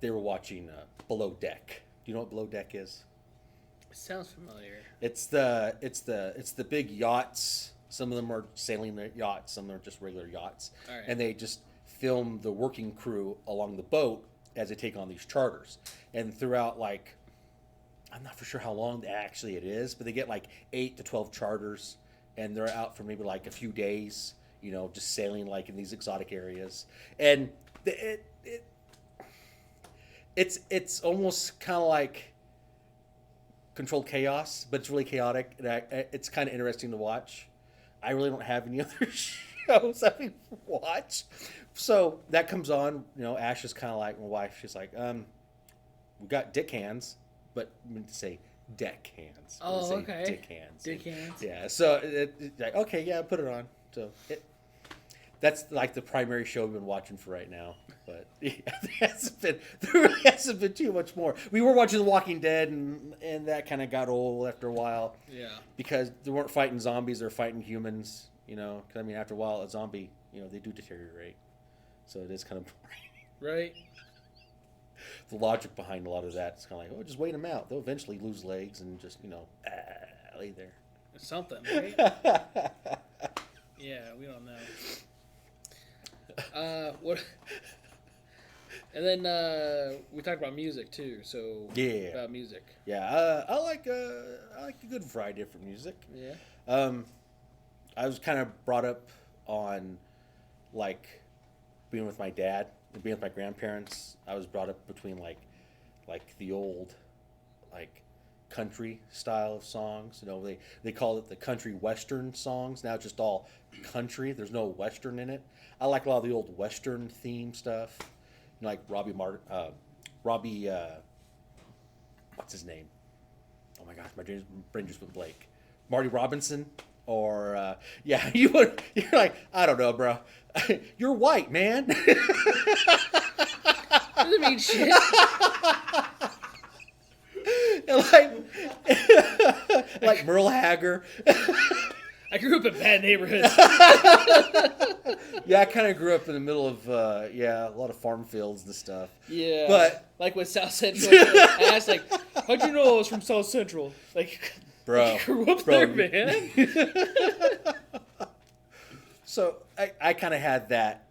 They were watching Below Deck. Do you know what Below Deck is? It sounds familiar. It's the big yachts. Some of them are sailing yachts. Some are just regular yachts. All right. And they just film the working crew along the boat as they take on these charters. And throughout, like, I'm not for sure how long actually it is, but they get like 8 to 12 charters, and they're out for maybe like a few days, just sailing like in these exotic areas. And it's almost kind of like controlled chaos, but it's really chaotic. And it's kind of interesting to watch. I really don't have any other shows I can watch. So that comes on, Ash is kind of like my wife. She's like, we got dick hands, but I meant to say deck hands. Oh, Say okay. Dick hands. Dick hands. Yeah. So like, okay, yeah, put it on. So that's like the primary show we've been watching for right now. But there really hasn't been too much more. We were watching The Walking Dead, and that kind of got old after a while. Yeah. Because they weren't fighting zombies; they're fighting humans. You know, because I mean, after a while, a zombie, they do deteriorate. So it is kind of boring. Right. The logic behind a lot of that is kind of like, just wait them out. They'll eventually lose legs and just lay there. Something, right? Yeah, we don't know. What? And then we talked about music too. So Yeah. about music. Yeah, I like a good variety of different music. Yeah. I was kind of brought up on like being with my dad and being with my grandparents. I was brought up between like the old like country style of songs. They call it the country western songs. Now it's just all country. There's no western in it. I like a lot of the old western theme stuff. Like Robbie what's his name? Oh my gosh, my brain just went blank. Marty Robinson, or you're like, I don't know, bro. You're white, man. Doesn't mean shit. like Merle Haggard. I grew up in bad neighborhoods. Yeah, I kind of grew up in the middle of a lot of farm fields and stuff. Yeah. But like with South Central, I asked like, how'd you know I was from South Central? Like, bro, I grew up there, man. So I kind of had that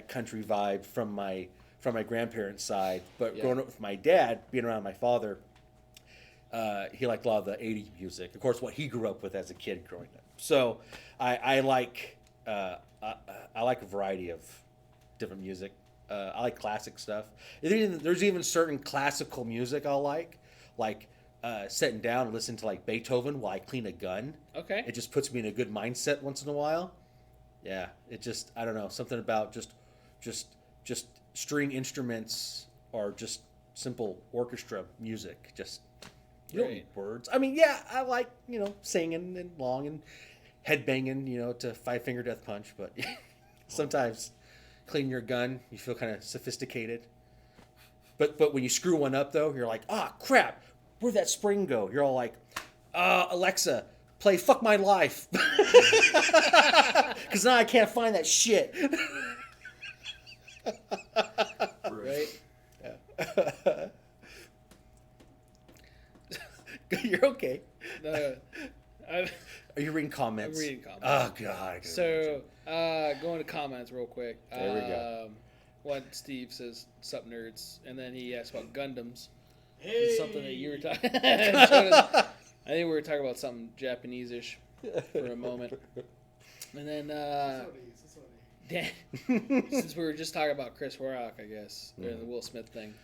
country vibe from my grandparents' side, but growing up with my dad, being around my father, he liked a lot of the 80s music. Of course, what he grew up with as a kid growing up. So I like a variety of different music. I like classic stuff. There's even certain classical music I'll like sitting down and listening to like Beethoven while I clean a gun. Okay. It just puts me in a good mindset once in a while. Yeah, it just, I don't know, something about just string instruments or just simple orchestra music. Just, you don't need words. I mean, yeah, I like, singing and long and headbanging, to Five Finger Death Punch, but sometimes cleaning your gun, you feel kind of sophisticated. But when you screw one up, though, you're like, crap, where'd that spring go? You're all like, Alexa, play Fuck My Life. Because now I can't find that shit. Right? Yeah. You're okay. Are you reading comments? I'm reading comments. Oh, God. So, going to comments real quick. There we go. One, Steve says, "Sup, nerds?" And then he asked about Gundams. Hey. Something that you were talking. I think we were talking about something Japanese-ish for a moment. And then, Dan, since we were just talking about Chris Rock, I guess, or the Will Smith thing.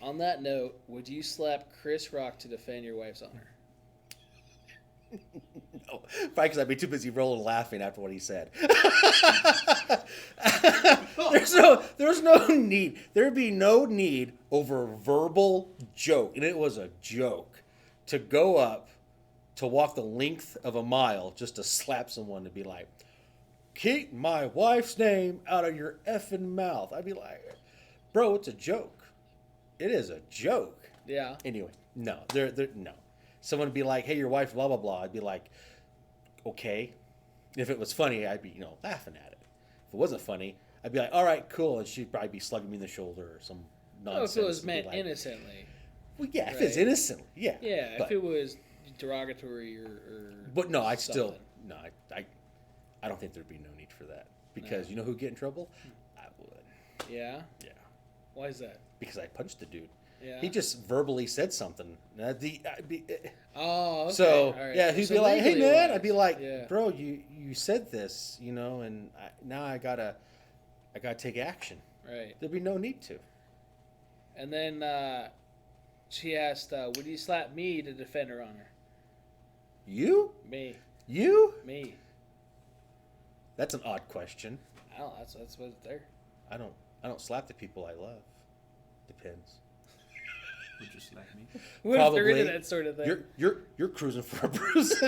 On that note, would you slap Chris Rock to defend your wife's honor? No, probably because I'd be too busy rolling laughing after what he said. There's no need. There'd be no need over a verbal joke, and it was a joke, to go up, to walk the length of a mile just to slap someone to be like, keep my wife's name out of your effing mouth. I'd be like, bro, it's a joke. It is a joke. Yeah. Anyway, no, no. Someone would be like, hey, your wife, blah, blah, blah. I'd be like, okay. If it was funny, I'd be, laughing at it. If it wasn't funny, I'd be like, all right, cool. And she'd probably be slugging me in the shoulder or some nonsense. Oh, if it was It'd meant be like, innocently. Well, yeah, if it's innocently, yeah. Yeah, but, if it was derogatory or But no, I something. still, no, I don't think there'd be no need for that. Because you know who'd get in trouble? I would. Yeah? Yeah. Why is that? Because I punched the dude. Yeah. He just verbally said something. Oh, okay. So, all right. yeah, he'd So be like, hey, legally man. wise. I'd be like, Yeah. bro, you said this, and now I gotta take action. Right. There'd be no need to. And then she asked, would you slap me to defend her honor? You? Me. You? Me. That's an odd question. I don't know. That's what's there. I don't slap the people I love. Depends. Would just like me. What if they're into Probably. that sort of thing? You're cruising for a bruise.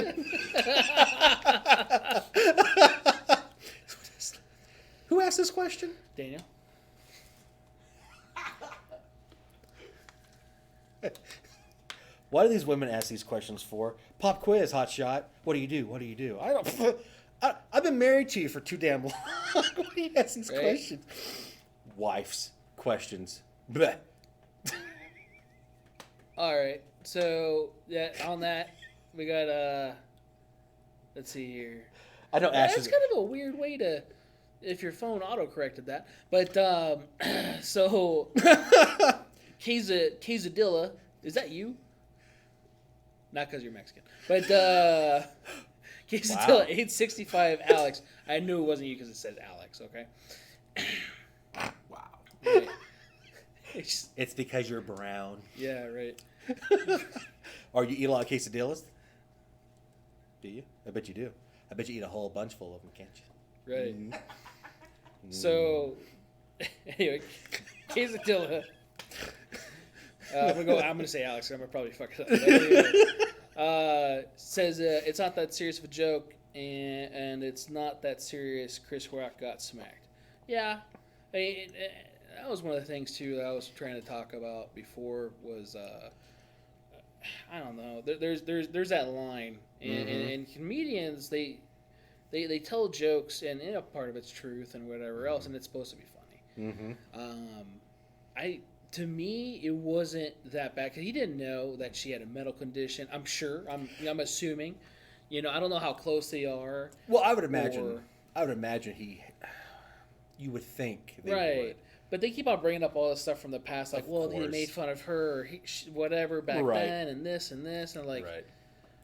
Who asked this question? Daniel. What do these women ask these questions for? Pop quiz, hot shot. What do you do? What do you do? I don't. I've been married to you for too damn long. Why do you ask these Right. questions? Wife's questions. Bleh. All right. So on that, we got let's see here. I know Ash That's is. kind of a weird way to, if your phone auto corrected that. But so Quesadilla, is that you? Not because you're Mexican, but Quesadilla Wow. 865 Alex. I knew it wasn't you because it says Alex. Okay. Wow. Right. It's just- It's because you're brown. yeah. Right. Or you eat a lot of quesadillas? Do you? I bet you do. I bet you eat a whole bunch full of them, can't you? Right. Mm. So, anyway, Quesadilla. I'm gonna say Alex. I'm gonna probably fuck it up. But anyway, says it's not that serious of a joke, and it's not that serious. Chris Rock got smacked. Yeah, I mean, that was one of the things too that I was trying to talk about before. Was I don't know. There's that line, and comedians they tell jokes, and part of it's truth and whatever else, and it's supposed to be funny. Mm-hmm. To me, it wasn't that bad because he didn't know that she had a medical condition. I'm sure. I'm assuming. I don't know how close they are. Well, I would imagine. Or- I would imagine he. You would think they Right. would. But they keep on bringing up all this stuff from the past, like, Of well, he course. made fun of her, or whatever back Right. then, and this and this, and like, Right.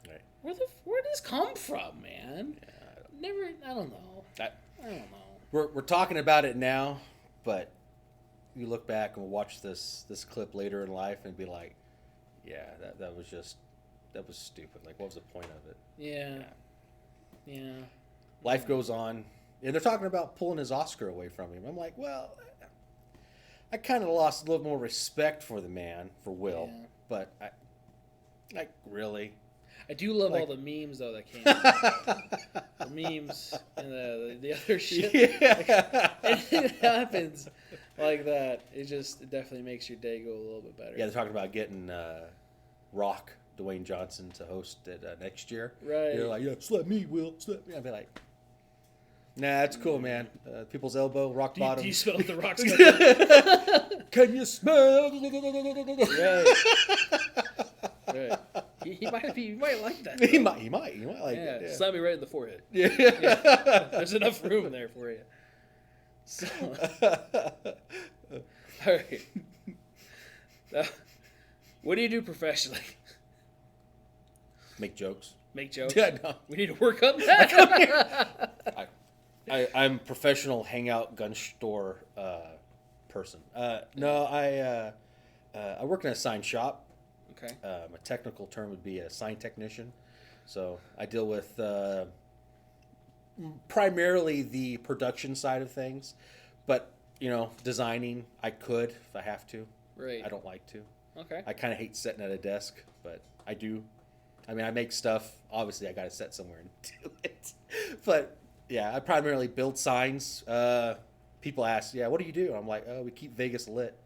Right. where did this come from, man? Yeah, I don't know. I don't know. we're talking about it now, but you look back and we'll watch this clip later in life and be like, yeah, that was stupid. Like, what was the point of it? Yeah. Life goes on, and they're talking about pulling his Oscar away from him. I'm like, well, I kind of lost a little more respect for the man, for Will, Yeah. but really. I do love Like- all the memes though that came. The memes and the other shit. Yeah. Anything that happens like that, it definitely makes your day go a little bit better. Yeah, they're talking about getting Rock, Dwayne Johnson, to host it next year. Right. They're like, yeah, slap me, Will, slap me. I'd be like, nah, it's cool, man. People's elbow, rock bottom. Do you smell the rocks? Can you smell? Right. He might like that. He though. might like Yeah, it. slap me right in the forehead. Yeah. There's enough room there for you. So, all right. Now, what do you do professionally? Make jokes. Make jokes? Yeah, no. We need to work on that. I'm professional hangout gun store person. No, I work in a sign shop. Okay. A technical term would be a sign technician. So I deal with primarily the production side of things, but designing I could if I have to. Right. I don't like to. Okay. I kind of hate sitting at a desk, but I do. I mean, I make stuff. Obviously, I got to sit somewhere and do it. But yeah, I primarily build signs. People ask, "Yeah, what do you do?" I'm like, "Oh, we keep Vegas lit."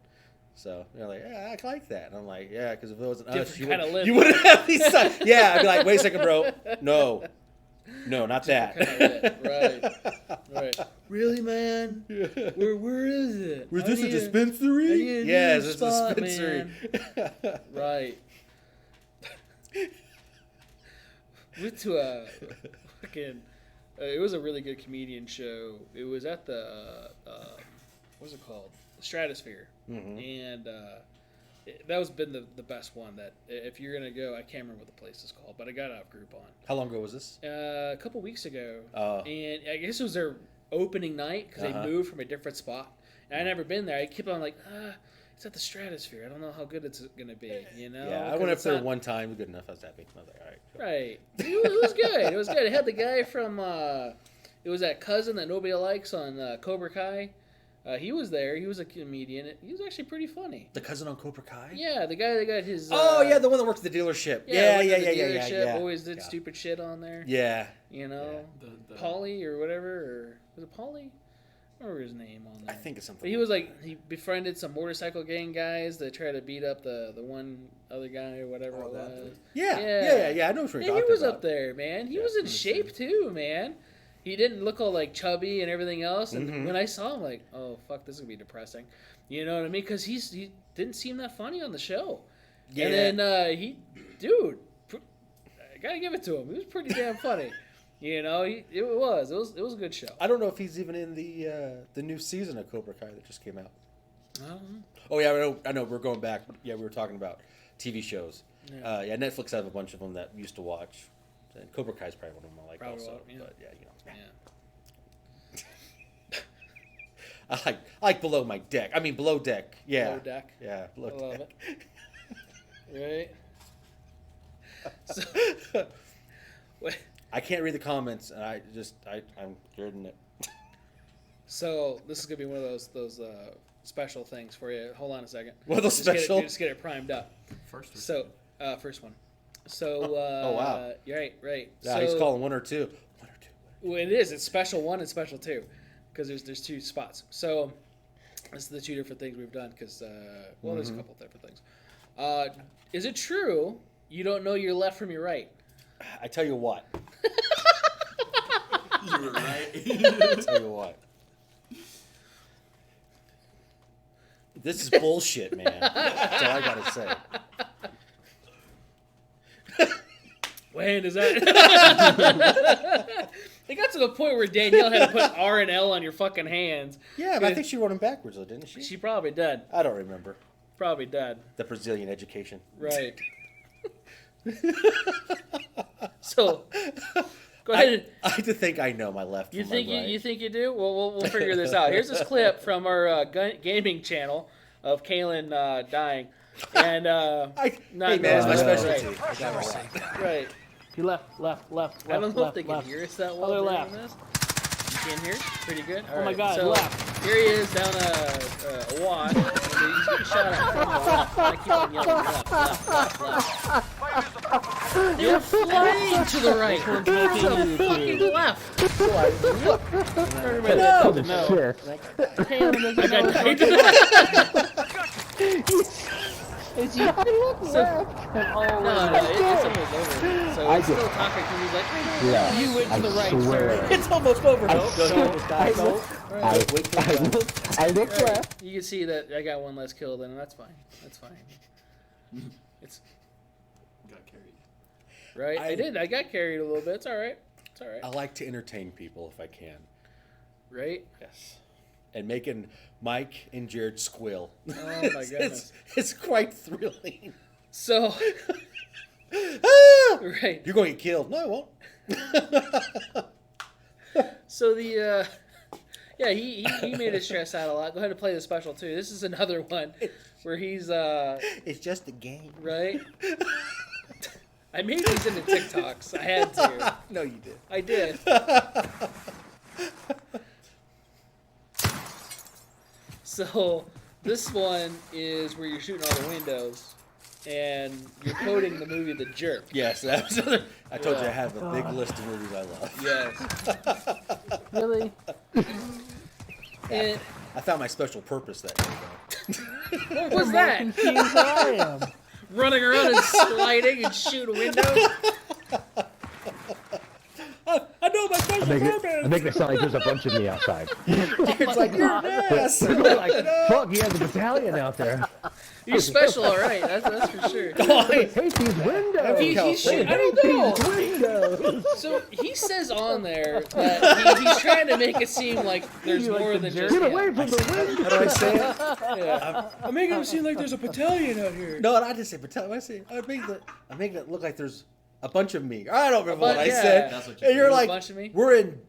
So they're like, "Yeah, I like that." And I'm like, "Yeah, because if it wasn't us, Different kind of lit. you wouldn't have these signs." Yeah, I'd be like, "Wait a second, bro. No, not that." Right. Really, man? Where is it? Was I this a need dispensary? I need a Yes, new it's a spot, dispensary. man. Right. Went to a fucking. It was a really good comedian show. It was at the what's it called? The Stratosphere, and that was been the best one. That if you're gonna go, I can't remember what the place is called, but I got out of Groupon How long ago was this? a couple weeks ago, Oh. and I guess it was their opening night because Uh-huh. they moved from a different spot. And I never been there. I keep on like, it's at the Stratosphere. I don't know how good it's gonna be. Yeah, I 'Cause went up it's there not- one time. Good enough. I was happy. I was like, all right. Cool. Right. It was good. It was good. It had the guy from. It was that cousin that nobody likes on Cobra Kai. He was there. He was a comedian. He was actually pretty funny. The cousin on Cobra Kai? Yeah, the guy that got his. Oh, yeah, the one that worked at the dealership. Yeah. Always did stupid shit on there. Yeah. You know, The Paulie or whatever, or was it Paulie? I don't remember his name on there. I think it's something. But he was like, he befriended some motorcycle gang guys that tried to beat up the one other guy or whatever it was. Yeah. I know what you're talking about. He was up there, man. He was in shape too, man. He didn't look all like chubby and everything else. And when I saw him, like, oh fuck, this is gonna be depressing. You know what I mean? Because he didn't seem that funny on the show. Yeah. And then I gotta give it to him. He was pretty damn funny. You know, it was a good show. I don't know if he's even in the new season of Cobra Kai that just came out. I don't know. Oh yeah, I know. We're going back. Yeah, we were talking about TV shows. Yeah. Netflix has a bunch of them that we used to watch. And Cobra Kai is probably one of them I like Probably also. yeah. But yeah, you know. Yeah. I like Below My Deck. I mean Below Deck. Yeah. Below Deck. Yeah, Below I love Deck. it. Right. So, I can't read the comments, and I'm hearing it. So this is gonna be one of those special things for you. Hold on a second. One of those special? Just get it primed up. first or So first one. So Oh, wow. You're right. Yeah, So, he's calling one or two. Well, it is. It's special 1 and special 2 because there's 2 spots. So this is the 2 different things we've done because there's a couple different things. Is it true you don't know your left from your right? I tell you what. You were right. I tell you what. This is bullshit, man. That's all I gotta say. When is that? It got to the point where Danielle had to put R and L on your fucking hands. Yeah, but I think she wrote them backwards, though, didn't she? She probably did. I don't remember. Probably did. The Brazilian education. Right. So, go ahead. I like to think I know my left You from think my right. you think you do? Well, we'll figure this out. Here's this clip from our gaming channel of Kalen dying, and Hey man, it's my specialty. I got it right. Right. You left. I don't know if they can hear us that well. Other during left. This. You can hear it? Pretty good. All Oh my right, God, so left. Here he is down a wad. And he's getting shot at from the left. I keep on yelling left. They were flying to the right. To the fucking left. Everybody that doesn't know. I got died to the It's you. Look left. No, it's almost over. So he's still talking because he's like, Yeah. You went to the right, sir. It's almost over. I looked left. You can see that I got one less kill than him. That's fine. That's fine. It's Got carried. right. I did. I got carried a little bit. It's all right. It's all right. I like to entertain people if I can. Right? Yes. And making Mike and Jared squeal. Oh my goodness. It's quite thrilling. So, Ah! right. You're going to get killed. No, I won't. So the he made us stress out a lot. Go ahead and play the special too. This is another one where he's It's just a game. right. I made these into TikToks. I had to. No, you did. I did. So this one is where you're shooting all the windows, and you're quoting the movie The Jerk. Yes, that was I told you I have a big list of movies I love. Yes. Really? And I found my special purpose that day, though. what was that? Confused than I am. Running around and sliding and shoot a window? I know my special purpose. I make it sound like there's a bunch of me outside. It's like, you're an ass. Like, fuck, he has a battalion out there. You're special, all right. That's for sure. I hate these windows. He's shooting. I don't know. Windows. So he says on there that he's trying to make it seem like there's more than just Get him. away from the window. How do I say it? Yeah. I'm making it seem like there's a battalion out here. No, I didn't say battalion. I'm making it look like there's a bunch of me. I don't remember what I yeah. said. That's what you And you're said. like, A bunch of me? we're in.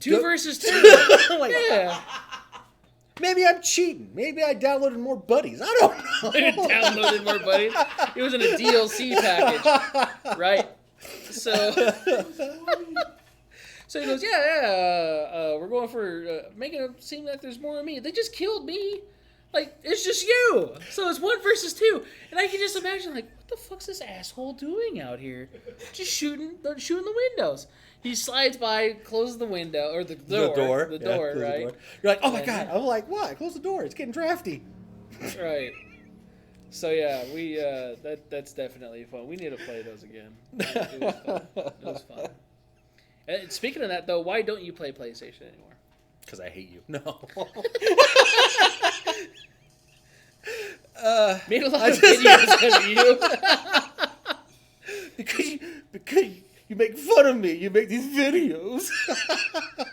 2 versus 2. Like, Yeah. maybe I'm cheating. Maybe I downloaded more buddies. I don't It know. downloaded more buddies. It was in a DLC package, right? So So he goes, yeah, we're going for making it seem like there's more of me. They just killed me. Like, it's just you. So it's 1 versus 2. And I can just imagine, like, what the fuck's this asshole doing out here? Just shooting the windows. He slides by, closes the window, or the door. The door, close the right? door. You're like, oh my God. I'm like, what? Close the door. It's getting drafty. Right. So, yeah, we that's definitely fun. We need to play those again. It was fun. It was fun. And speaking of that, though, why don't you play PlayStation anymore? Because I hate you. No. Made a lot of videos because of you. because you make fun of me. You make these videos.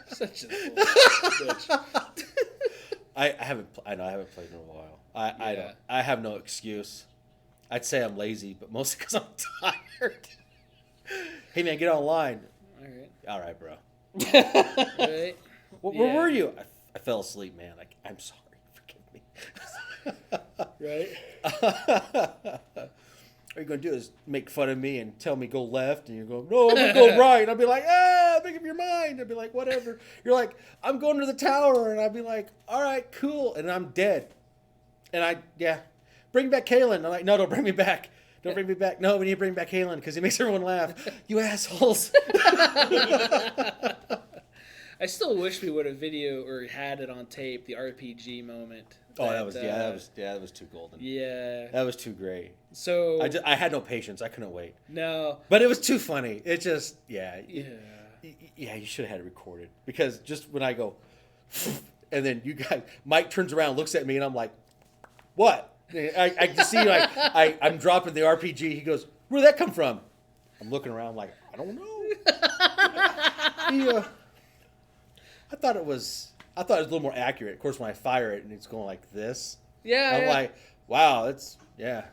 Such a bitch. I haven't played in a while. Yeah. I have no excuse. I'd say I'm lazy, but mostly because I'm tired. Hey man, get online. All right, bro. Right. Where were you? I fell asleep, man. I'm sorry. Forgive me. Right. All you're going to do is make fun of me and tell me go left, and you're going, no, I'm going to go right. And I'll be like, make up your mind. I'll be like, whatever. You're like, I'm going to the tower. And I'll be like, all right, cool. And I'm dead. And bring back Kalen. I'm like, no, don't bring me back. Don't bring me back. No, we need to bring back Kalen because he makes everyone laugh. You assholes. I still wish we would have video or had it on tape, the RPG moment. That was too golden. Yeah. That was too great. So I had no patience. I couldn't wait. No. But it was too funny. It just Yeah. You should have had it recorded because just when I go, and then Mike turns around, looks at me, and I'm like, what? I can see I'm dropping the RPG. He goes, where'd that come from? I'm looking around like, I don't know. I thought it was a little more accurate. Of course, when I fire it and it's going like this, I'm like, wow, yeah.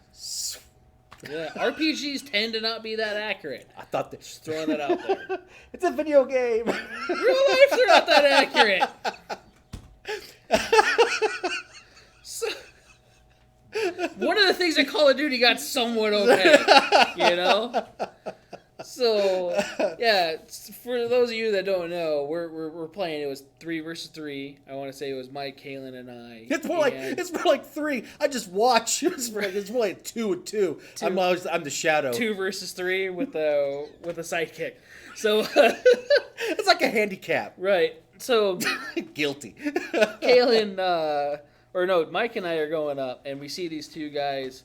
Yeah, RPGs tend to not be that accurate. I thought that. Just throwing that out there. It's a video game. Real life, they're not that accurate. So, one of the things that Call of Duty got somewhat okay, you know? So, yeah, for those of you that don't know, we're playing. It was 3 versus 3. I want to say it was Mike, Kalen, and I. It's more like 3. I just watch. It's more like 2 and 2. I'm the shadow. 2 versus 3 with a sidekick. So it's like a handicap. Right. So guilty. Kalen, Mike and I are going up, and we see these two guys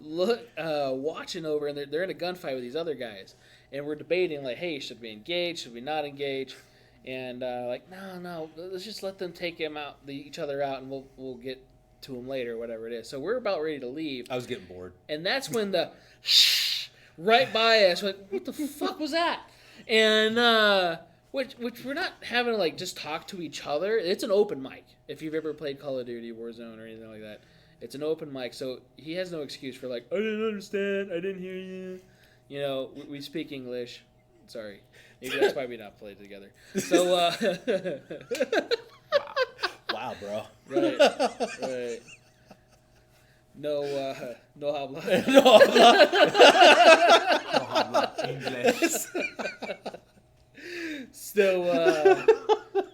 watching over, and they're in a gunfight with these other guys, and we're debating like, hey, should we engage? Should we not engage? And no, let's just let them take each other out, and we'll get to them later, whatever it is. So we're about ready to leave. I was getting bored, and that's when the right by us went, what the fuck was that? And which we're not having to like just talk to each other. It's an open mic. If you've ever played Call of Duty, Warzone, or anything like that, it's an open mic. So he has no excuse for like, I didn't understand, I didn't hear you. You know, we speak English. Sorry, maybe that's why we not played together. So wow, bro. Right. No habla. No habla. No habla English. So,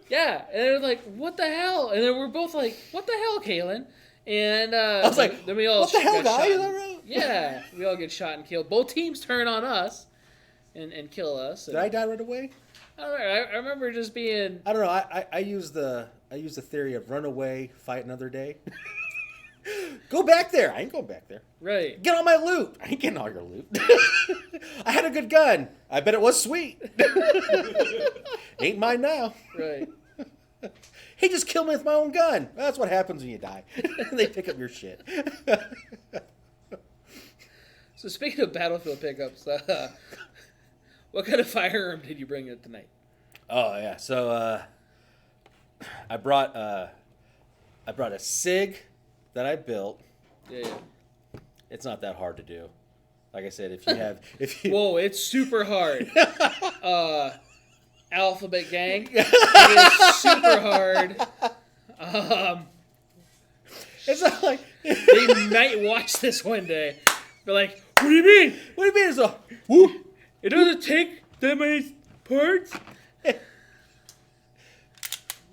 yeah, and it was like, what the hell? And then we're both like, what the hell, Kalen? And I was like, then we all what the hell, got guy? shot. Yeah, we all get shot and killed. Both teams turn on us and kill us. Did I die right away? I don't know. I remember just being. I don't know. I use the theory of run away, fight another day. Go back there. I ain't going back there. Right. Get all my loot. I ain't getting all your loot. I had a good gun. I bet it was sweet. Ain't mine now. Right. He just killed me with my own gun. That's what happens when you die. They pick up your shit. So speaking of battlefield pickups, what kind of firearm did you bring in tonight? Oh yeah. So I brought a SIG that I built. Yeah. It's not that hard to do. Like I said, if you Whoa, it's super hard. Alphabet Gang. It is super hard. It's not like They might watch this one day. They're like, what do you mean? What do you mean? It's a whoop. It doesn't take that many Parts?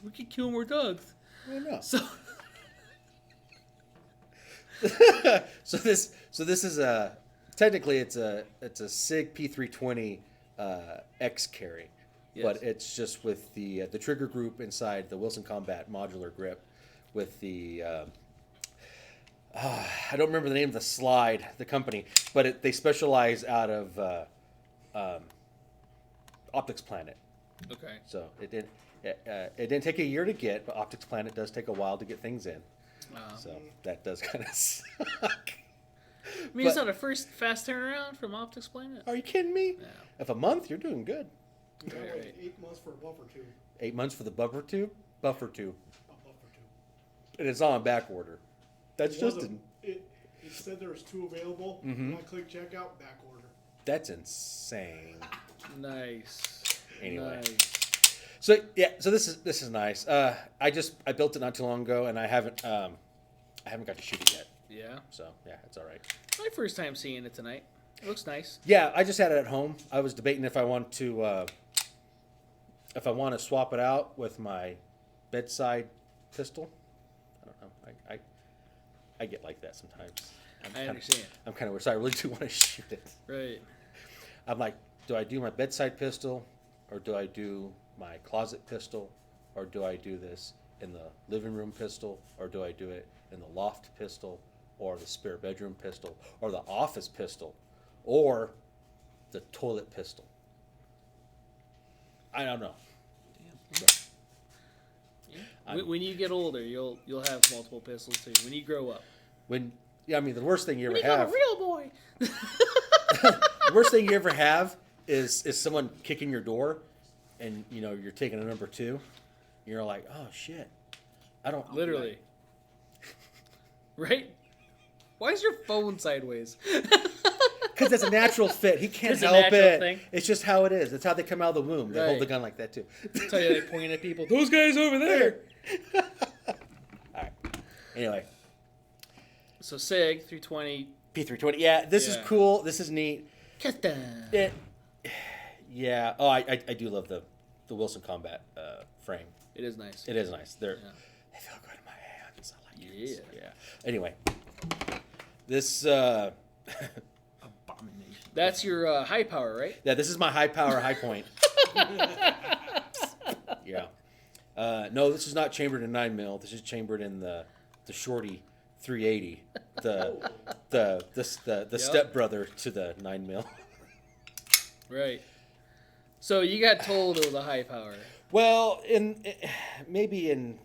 We could kill more dogs. I know. So So this is a technically it's a SIG P320 X carry, Yes. but it's just with the trigger group inside the Wilson Combat modular grip with the I don't remember the name of the slide, the company, but they specialize out of Optics Planet. okay. So it didn't take a year to get, but Optics Planet does take a while to get things in. So that does kind of suck. I mean, it's not a first fast turnaround from Optics Planet. Are you kidding me? Yeah. If a month, you're doing good. You got Right, like right. 8 months for a buffer tube. 8 months for the buffer tube, A buffer tube. and it's on back order. That's It just wasn't- it said there was 2 available. Mhm. When I click checkout, back order. that's insane. Nice. Anyway. Nice. So yeah, so this is nice. I built it not too long ago, and I haven't got to shoot it yet. Yeah. So yeah, it's all right. My first time seeing it tonight. It looks nice. Yeah, I just had it at home. I was debating if I want to swap it out with my bedside pistol. I don't know. I get like that sometimes. I understand. I'm kind of weird. So I really do want to shoot it. Right. I'm like, do I do my bedside pistol, or do I do my closet pistol, or do I do this in the living room pistol, or do I do it in the loft pistol, or the spare bedroom pistol, or the office pistol, or the toilet pistol? I don't know. So, When you get older, you'll have multiple pistols too. When you grow up. I mean, the worst thing you When ever you become have. a real boy. The worst thing you ever have is someone kicking your door, and you're taking a number 2. You're like, oh shit, I don't Literally. Right? Why is your phone sideways? because that's a natural fit. He can't It's a help natural it. thing. It's just how it is. It's how they come out of the womb. They hold Right. the gun like that too. That's how you like point at people. Those guys over there. All right. Anyway, So SIG 320. P320. Yeah, this is Yeah. cool. This is neat. Custom. Yeah. Oh, I do love the Wilson Combat frame. It is nice. It is nice. They Yeah. feel good in my hands. I like Yeah. it. Yeah. Anyway, this Abomination. That's your high power, right? yeah, this is my high power high point. Yeah. No, this is not chambered in 9mm. This is chambered in the Shorty 380. The stepbrother to the 9mm. Right. So you got told it was a high power. Well, maybe in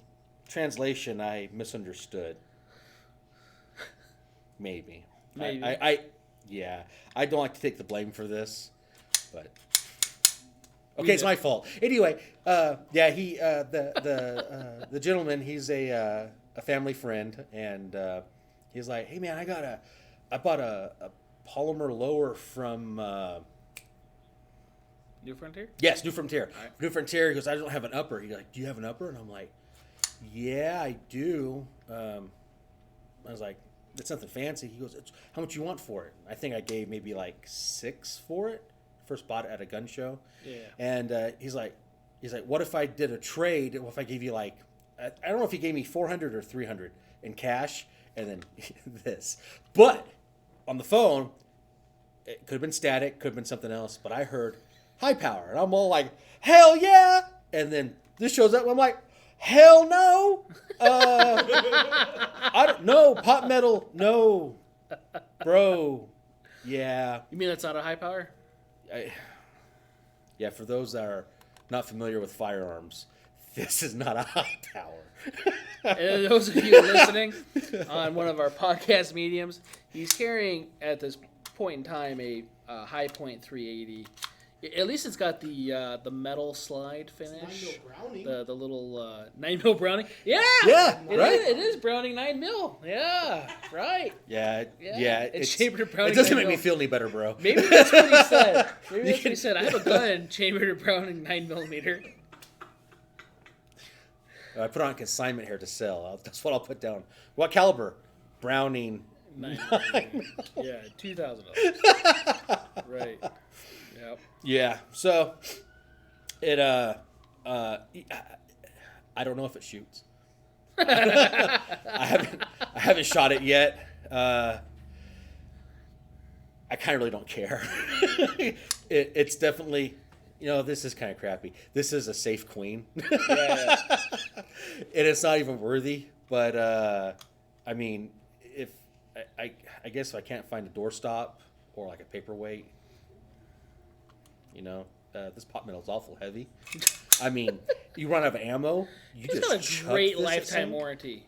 translation I misunderstood. Maybe. Maybe. I don't like to take the blame for this, but okay, it's my fault. Anyway, the gentleman, he's a family friend, and he's like, hey man, I bought a polymer lower from New Frontier? yes, New Frontier. All right. New Frontier. He goes, I don't have an upper. He's like, do you have an upper? And I'm like, yeah, I do. I was like, it's nothing fancy. He goes, how much you want for it? I think I gave maybe like $6 for it. First bought it at a gun show. Yeah. And he's like, what if I did a trade? What if I gave you like, I don't know if he gave me 400 or 300 in cash, and then this. But on the phone, it could have been static, could have been something else. But I heard high power, and I'm all like, hell yeah! And then this shows up, and I'm like, hell no! I don't know. Pot metal, no, bro. Yeah. You mean that's not a high power? Yeah, for those that are not familiar with firearms, this is not a high power. And those of you listening on one of our podcast mediums, he's carrying at this point in time a High Point 380. At least it's got the metal slide finish. 9mm Browning. The little 9mm Browning. Yeah. Yeah, It right? is, it is Browning 9mm. Yeah. Right. Yeah, Yeah, it's chambered in Browning It doesn't make me 9mm. feel any better, bro. Maybe that's what he said. Maybe that's what he said. I have a gun chambered Browning 9mm. I put on consignment here to sell. That's what I'll put down. What caliber? Browning. 9mm. Yeah, $2,000. Right. Yep. Yeah. So, It I don't know if it shoots. I haven't shot it yet. I kind of really don't care. It's definitely, this is kind of crappy. This is a safe queen. Yeah. And it's not even worthy. But I mean, if I guess if I can't find a doorstop or like a paperweight, this pot metal is awful heavy. I mean, you run out of ammo. It's got a great lifetime warranty.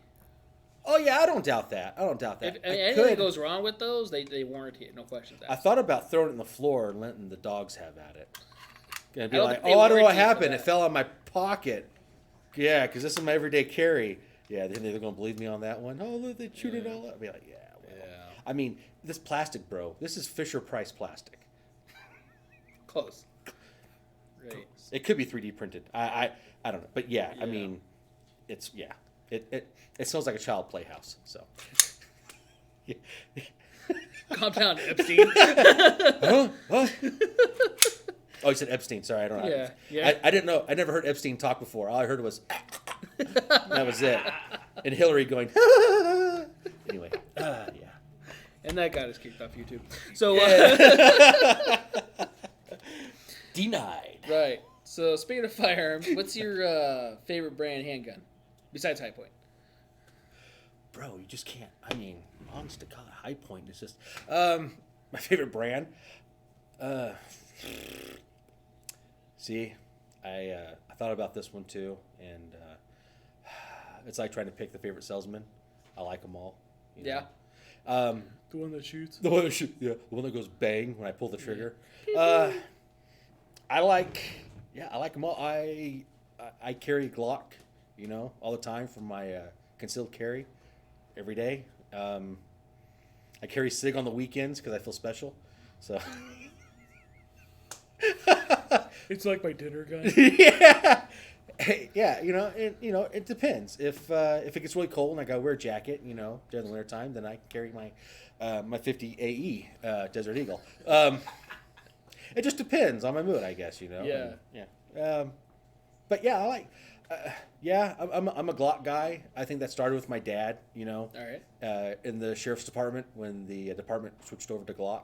Oh yeah, I don't doubt that. If anything goes wrong with those, they warranty it, no questions asked. I thought about throwing it on the floor and letting the dogs have at it. And be I don't like, think they I don't know what warranty for happened. It that. fell on my pocket. Yeah, because this is my everyday carry. Yeah, they're going to believe me on that one. Oh, look, they chewed it all up. I'd be like, yeah. Well. Yeah. I mean, this plastic, bro. This is Fisher Price plastic. Close. Right. It could be 3D printed. I don't know, but yeah. I Yeah. mean, it's It smells like a child playhouse. So. Yeah. Compound Epstein. Huh? What? Oh, you said Epstein. Sorry, I don't know. Yeah. I didn't know. I never heard Epstein talk before. All I heard was that was it. And Hillary going. Anyway, yeah. And that got us kicked off YouTube. So, Denied. right. So, speaking of firearms, what's your favorite brand handgun besides High Point? Bro, you just can't. I mean, honest to God, High Point is just my favorite brand. See, I thought about this one too, and it's like trying to pick the favorite salesman. I like them all. Yeah. The one that shoots. one that the one that goes bang when I pull the trigger. I like them all. I carry Glock, all the time for my concealed carry every day. I carry SIG on the weekends because I feel special. So. It's like my dinner gun. Yeah. Hey, yeah, it depends. If it gets really cold and I gotta wear a jacket, during the winter time, then I carry my my 50 AE Desert Eagle. It just depends on my mood, I guess. Yeah. Yeah. But yeah, I like. I'm a Glock guy. I think that started with my dad. All right. In the sheriff's department when the department switched over to Glock.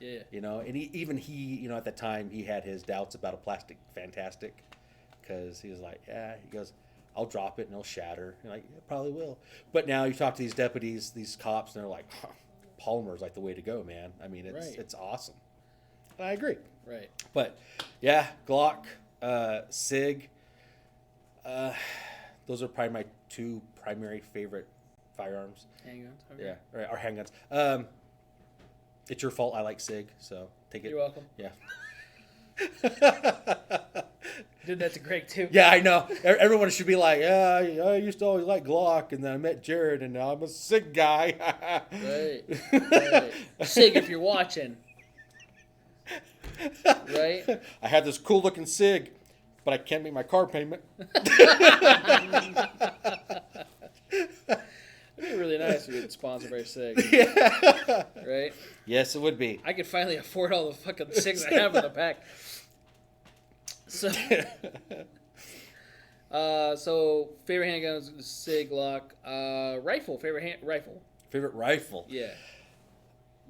Yeah. And he at the time he had his doubts about a plastic fantastic, because he was like, he goes, I'll drop it and it'll shatter. And like, it probably will. But now you talk to these deputies, these cops, and they're like, polymer's like the way to go, man. I mean, it's awesome. And I agree. Right. But yeah, Glock, SIG, those are probably my two primary favorite firearms. Handguns. Okay. Yeah, or handguns. It's your fault I like SIG, so take it. You're welcome. Yeah. Did that to Greg too. Yeah, I know. Everyone should be like, I used to always like Glock, and then I met Jared, and now I'm a SIG guy. Right. Sig, if you're watching. Right? I had this cool looking SIG, but I can't make my car payment. It'd be really nice if we get sponsored by Sig. Yeah. Right? Yes, it would be. I could finally afford all the fucking Sigs I have in the pack. So, so favorite handguns, Sig, Glock. Rifle, favorite rifle. Favorite rifle? Yeah.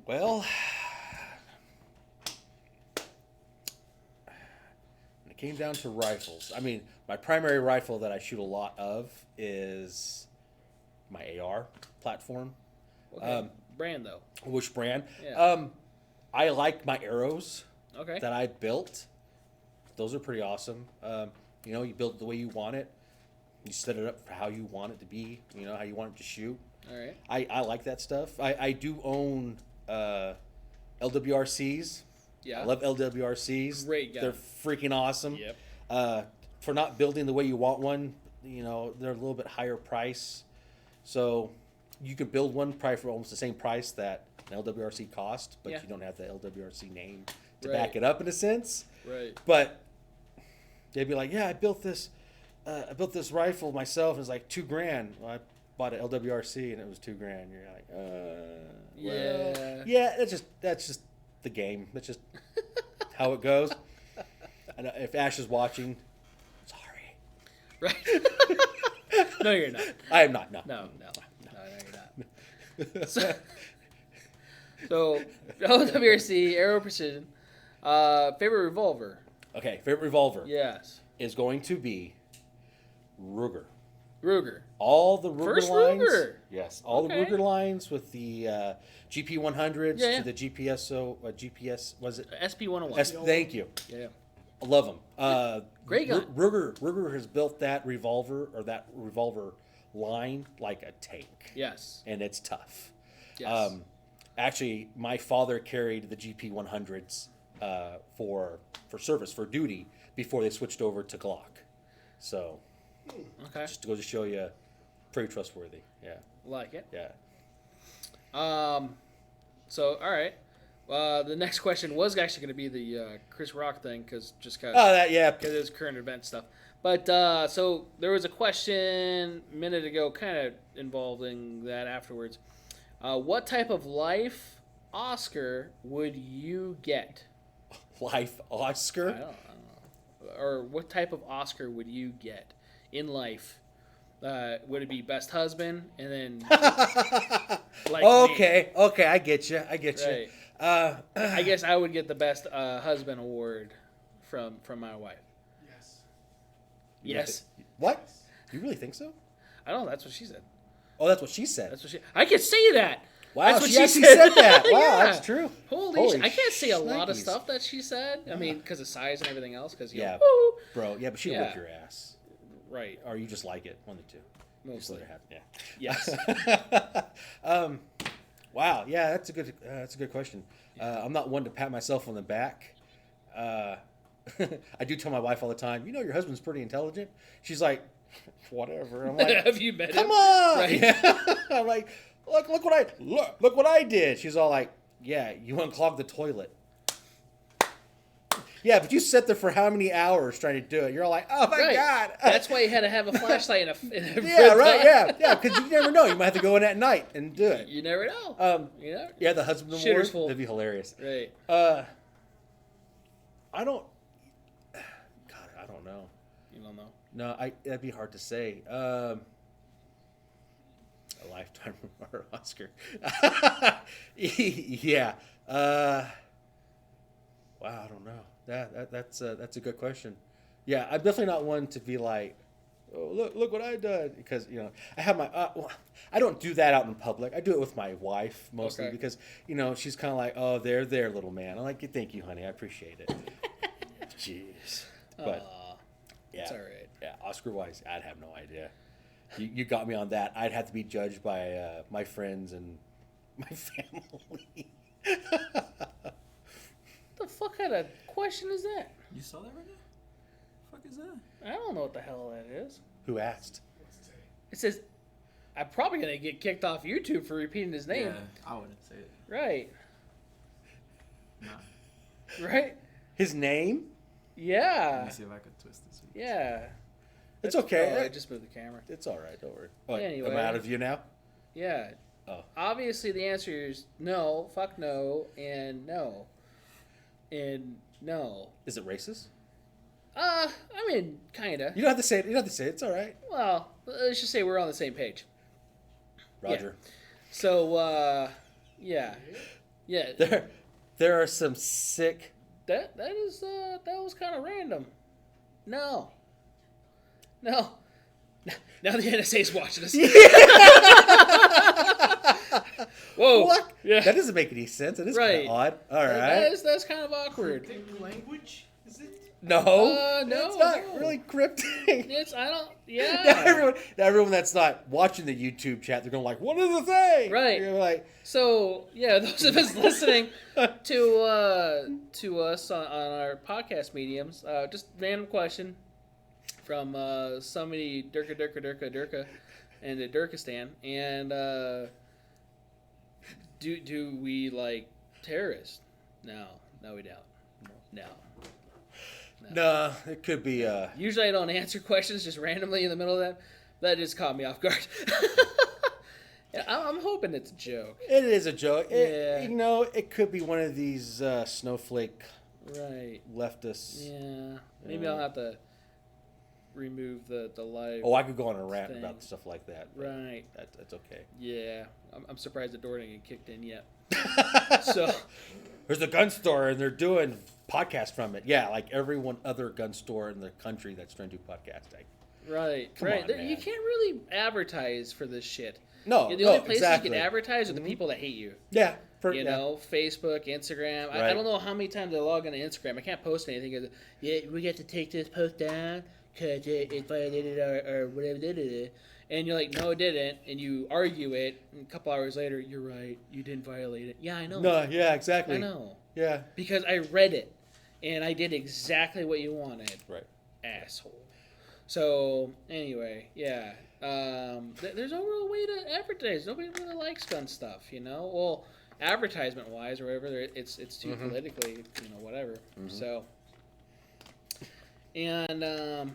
Well, when it came down to rifles, I mean, my primary rifle that I shoot a lot of is my AR platform. Okay. Brand though. Which brand? Yeah. I like my arrows Okay. that I built. Those are pretty awesome. You build it the way you want it. You set it up for how you want it to be. How you want it to shoot. All right. I like that stuff. I do own LWRCs. Yeah. I love LWRCs. Great gun. They're freaking awesome. Yep. For not building the way you want one, they're a little bit higher price. So you can build one probably for almost the same price that an LWRC cost, but Yeah. you don't have the LWRC name to Right. back it up in a sense. Right. But they'd be like, "Yeah, I built this rifle myself. It was like $2,000. Well, I bought an LWRC and it was $2,000." You're like, Yeah. yeah. That's just the game. That's just how it goes. And if Ash is watching, sorry. Right? No, you're not. I am not. No. No, you're not. So OWRC, Aero Precision. Favorite revolver? Okay, favorite revolver Yes. is going to be Ruger. Ruger. All the Ruger First lines. Ruger. Yes, all Okay. the Ruger lines with the GP 100s Yeah. to the GPS, was it? SP-101. Thank you. Yeah. I love them. Great gun. Ruger has built that revolver line like a tank, Yes. and it's tough. Yes. Actually, my father carried the GP 100s for service, for duty, before they switched over to Glock. So Okay. just to go to show you, pretty trustworthy. Yeah, Like it. yeah. So, all right. The next question was actually going to be the Chris Rock thing, because Oh, that yeah. it's current event stuff. But so there was a question a minute ago, kind of involving that afterwards. What type of life Oscar would you get? Life I Oscar. don't know. Or what type of Oscar would you get in life? Would it be best husband, and then like Okay, I get you. Right. I guess I would get the best husband award from my wife. Yes. Yes. What? You really think so? I don't know. That's what she said. Oh, that's what she said. That's what she. I can say that. Wow, That's what she actually said that. Wow, Yeah. that's true. Holy shit. I can't say a lot of shnikes. stuff that she said. I mean, because of size and everything else. Because Yeah. woo. Bro, yeah, but she Yeah. whipped your ass. Right. Or you just like it. One of the two. Just Mostly. let her have it. Yes. Yeah. Wow. Yeah, that's a good question. I'm not one to pat myself on the back. I do tell my wife all the time, you know, your husband's pretty intelligent. She's like, whatever. I'm like, Have you met him? come on. Right. Yeah. I'm like, look what I did. She's all like, yeah, you unclogged the toilet. Yeah, but you sat there for how many hours trying to do it? You're all like, oh my Right. God. That's why you had to have a flashlight in a Yeah, right. Yeah, because you never know. You might have to go in at night and do it. You never know. You know. Yeah, the husband award. Shitter's full. That'd be hilarious. Right. I don't. God, I don't know. You don't know. No, that'd be hard to say. A lifetime or Oscar. Yeah. Wow, I don't know. That's a good question. Yeah, I'm definitely not one to be like, oh, look what I did, because I have my. Well, I don't do that out in public. I do it with my wife mostly Okay. because she's kind of like, oh, there, little man. I'm like, thank you, honey, I appreciate it. Jeez, but yeah, It's all right. yeah, Oscar wise, I'd have no idea. You got me on that. I'd have to be judged by my friends and my family. The fuck kind of question is that? You saw that right now? Fuck is that? I don't know what the hell that is. Who asked? It says, I'm probably going to get kicked off YouTube for repeating his name. Yeah, I wouldn't say it. Right. Nah. Right? His name? Let Yeah. me see if I could twist this. Yeah. It's okay. Oh, I just moved the camera. It's all right. Don't worry. What, Anyway. am I out of view now? Yeah. Oh. Obviously, the answer is no, fuck no, and no. And no. Is it racist? I mean, kinda. You don't have to say it. It's all right. Well, let's just say we're on the same page. Roger. So, yeah. Yeah. There are some sick. That was kind of random. No. Now the NSA's watching us. Whoa. What? Yeah. That doesn't make any sense. That is kind Right. of odd. All right. That's kind of awkward. Cryptic language? Is it? No. No, It's not no. really cryptic. It's yeah. Everyone that's not watching the YouTube chat, they're going like, "What does it say?" Right. You're like, So yeah, those of us listening to us on our podcast mediums, just random question from somebody Durka and the Durkistan, and do we like terrorists? No, we don't. No. "Nah, it could be." Usually I don't answer questions just randomly in the middle of that. That just caught me off guard. Yeah, I'm hoping it's a joke. It is a joke. Yeah. It could be one of these snowflake Right. left us. Yeah. Maybe I'll have to remove the live. Oh, I could go on a rant thing. about stuff like that. but Right. That's okay. Yeah. I'm surprised the door didn't get kicked in yet. So. There's a gun store and they're doing podcasts from it. Yeah, like every one other gun store in the country that's trying to do podcasting. Right. Come right. on, You man. can't really advertise for this shit. No, The only no, places exactly. you can advertise are the people that hate you. Yeah, You know, Facebook, Instagram. I Right. don't know how many times I log into Instagram. I can't post anything. 'Cause, yeah, we got to take this post down because it violated our whatever. And you're like, no, it didn't. And you argue it. And a couple hours later, you're right. You didn't violate it. Yeah, I know. No, yeah, exactly. I know. Yeah, Because I read it. And I did exactly what you wanted. right. Asshole. So, anyway, yeah. There's no real way to advertise. Nobody really likes gun stuff, you know? Well, advertisement wise or whatever, it's too politically, whatever. So, and,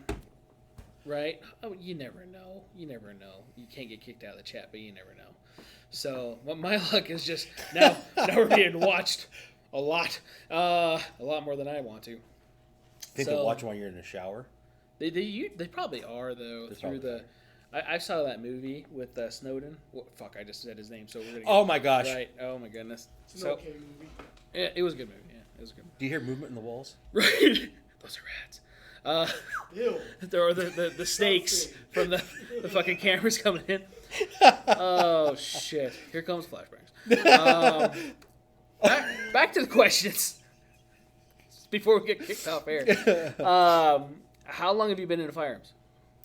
right? Oh, you never know. You never know. You can't get kicked out of the chat, but you never know. So, my luck is just now we're being watched a lot more than I want to. Think So- they'll watch while you're in the shower. They probably are though They through probably the. I saw that movie with Snowden. Fuck, I just said his name, so we're gonna. Oh my gosh. Right. Oh my goodness. It's an So okay movie. yeah, it was a good movie. Yeah, it was a good Do you hear movement in the walls? movie. Right. Those are rats. Ew. There are the snakes from the fucking cameras coming in. Oh shit! Here comes flashbangs. Back to the questions before we get kicked off air. How long have you been into firearms?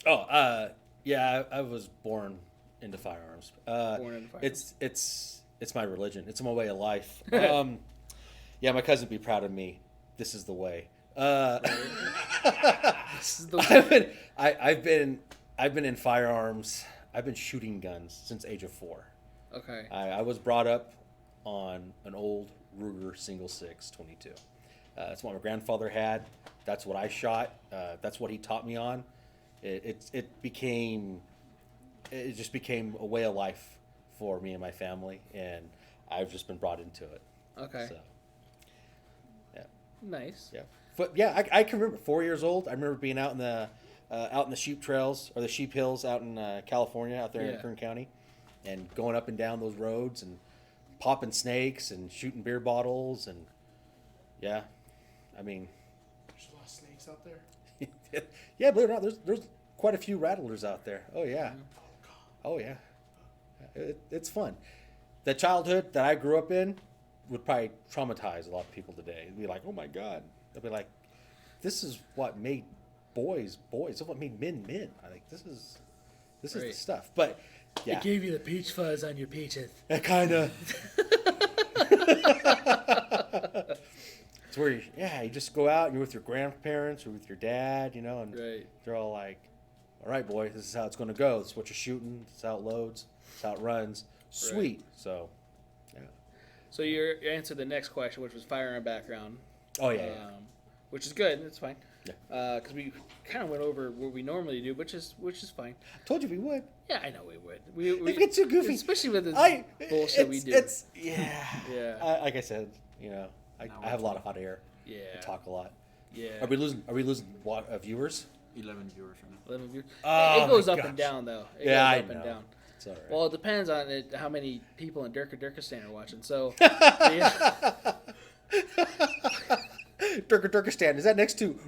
Oh, yeah, I was born into firearms. Born into firearms. It's my religion. It's my way of life. Yeah, my cousin would be proud of me. This is the way. This is the I've been in firearms. I've been shooting guns since age of 4. okay. I was brought up on an old Ruger single 6 22. That's what my grandfather had. That's what I shot. That's what he taught me on. It just became a way of life for me and my family, and I've just been brought into it. Okay. So, yeah, Nice. yeah. But yeah, I can remember 4 years old. I remember being out in the sheep trails or the sheep hills out in California, out there in Kern County, and going up and down those roads and popping snakes and shooting beer bottles and yeah, I mean, There's a lot of snakes out there. yeah, believe it or not, there's quite a few rattlers out there. Oh yeah, oh yeah, it's fun. The childhood that I grew up in would probably traumatize a lot of people today. It'd be like, oh my god, they'll be like, this is what made boys boys. This is what made men men. I think this is the Right. stuff. But yeah, It gave you the peach fuzz on your peaches. that kind of. It's where you just go out and you're with your grandparents or with your dad, and Right. they're all like, all right, boy, this is how it's going to go. This is what you're shooting. This is how it loads. This is how it runs. Sweet. So, yeah. So you answered the next question, which was firearm background. Oh, yeah. Which is good. That's fine. Yeah. Because we kind of went over what we normally do, which is fine. Told you we would. Yeah, I know we would. We It gets too goofy. especially with this bullshit we do. Yeah. Yeah. Like I said, I have a lot of hot air. Yeah. I talk a lot. Yeah. Are we losing viewers? 11 viewers right now. 11 viewers. Oh, it goes my up gosh. and down though. It Yeah, goes I up and know. down. It's all right. Well, it depends on how many people in Durkistan are watching. So, yeah. Turkistan. Is that next to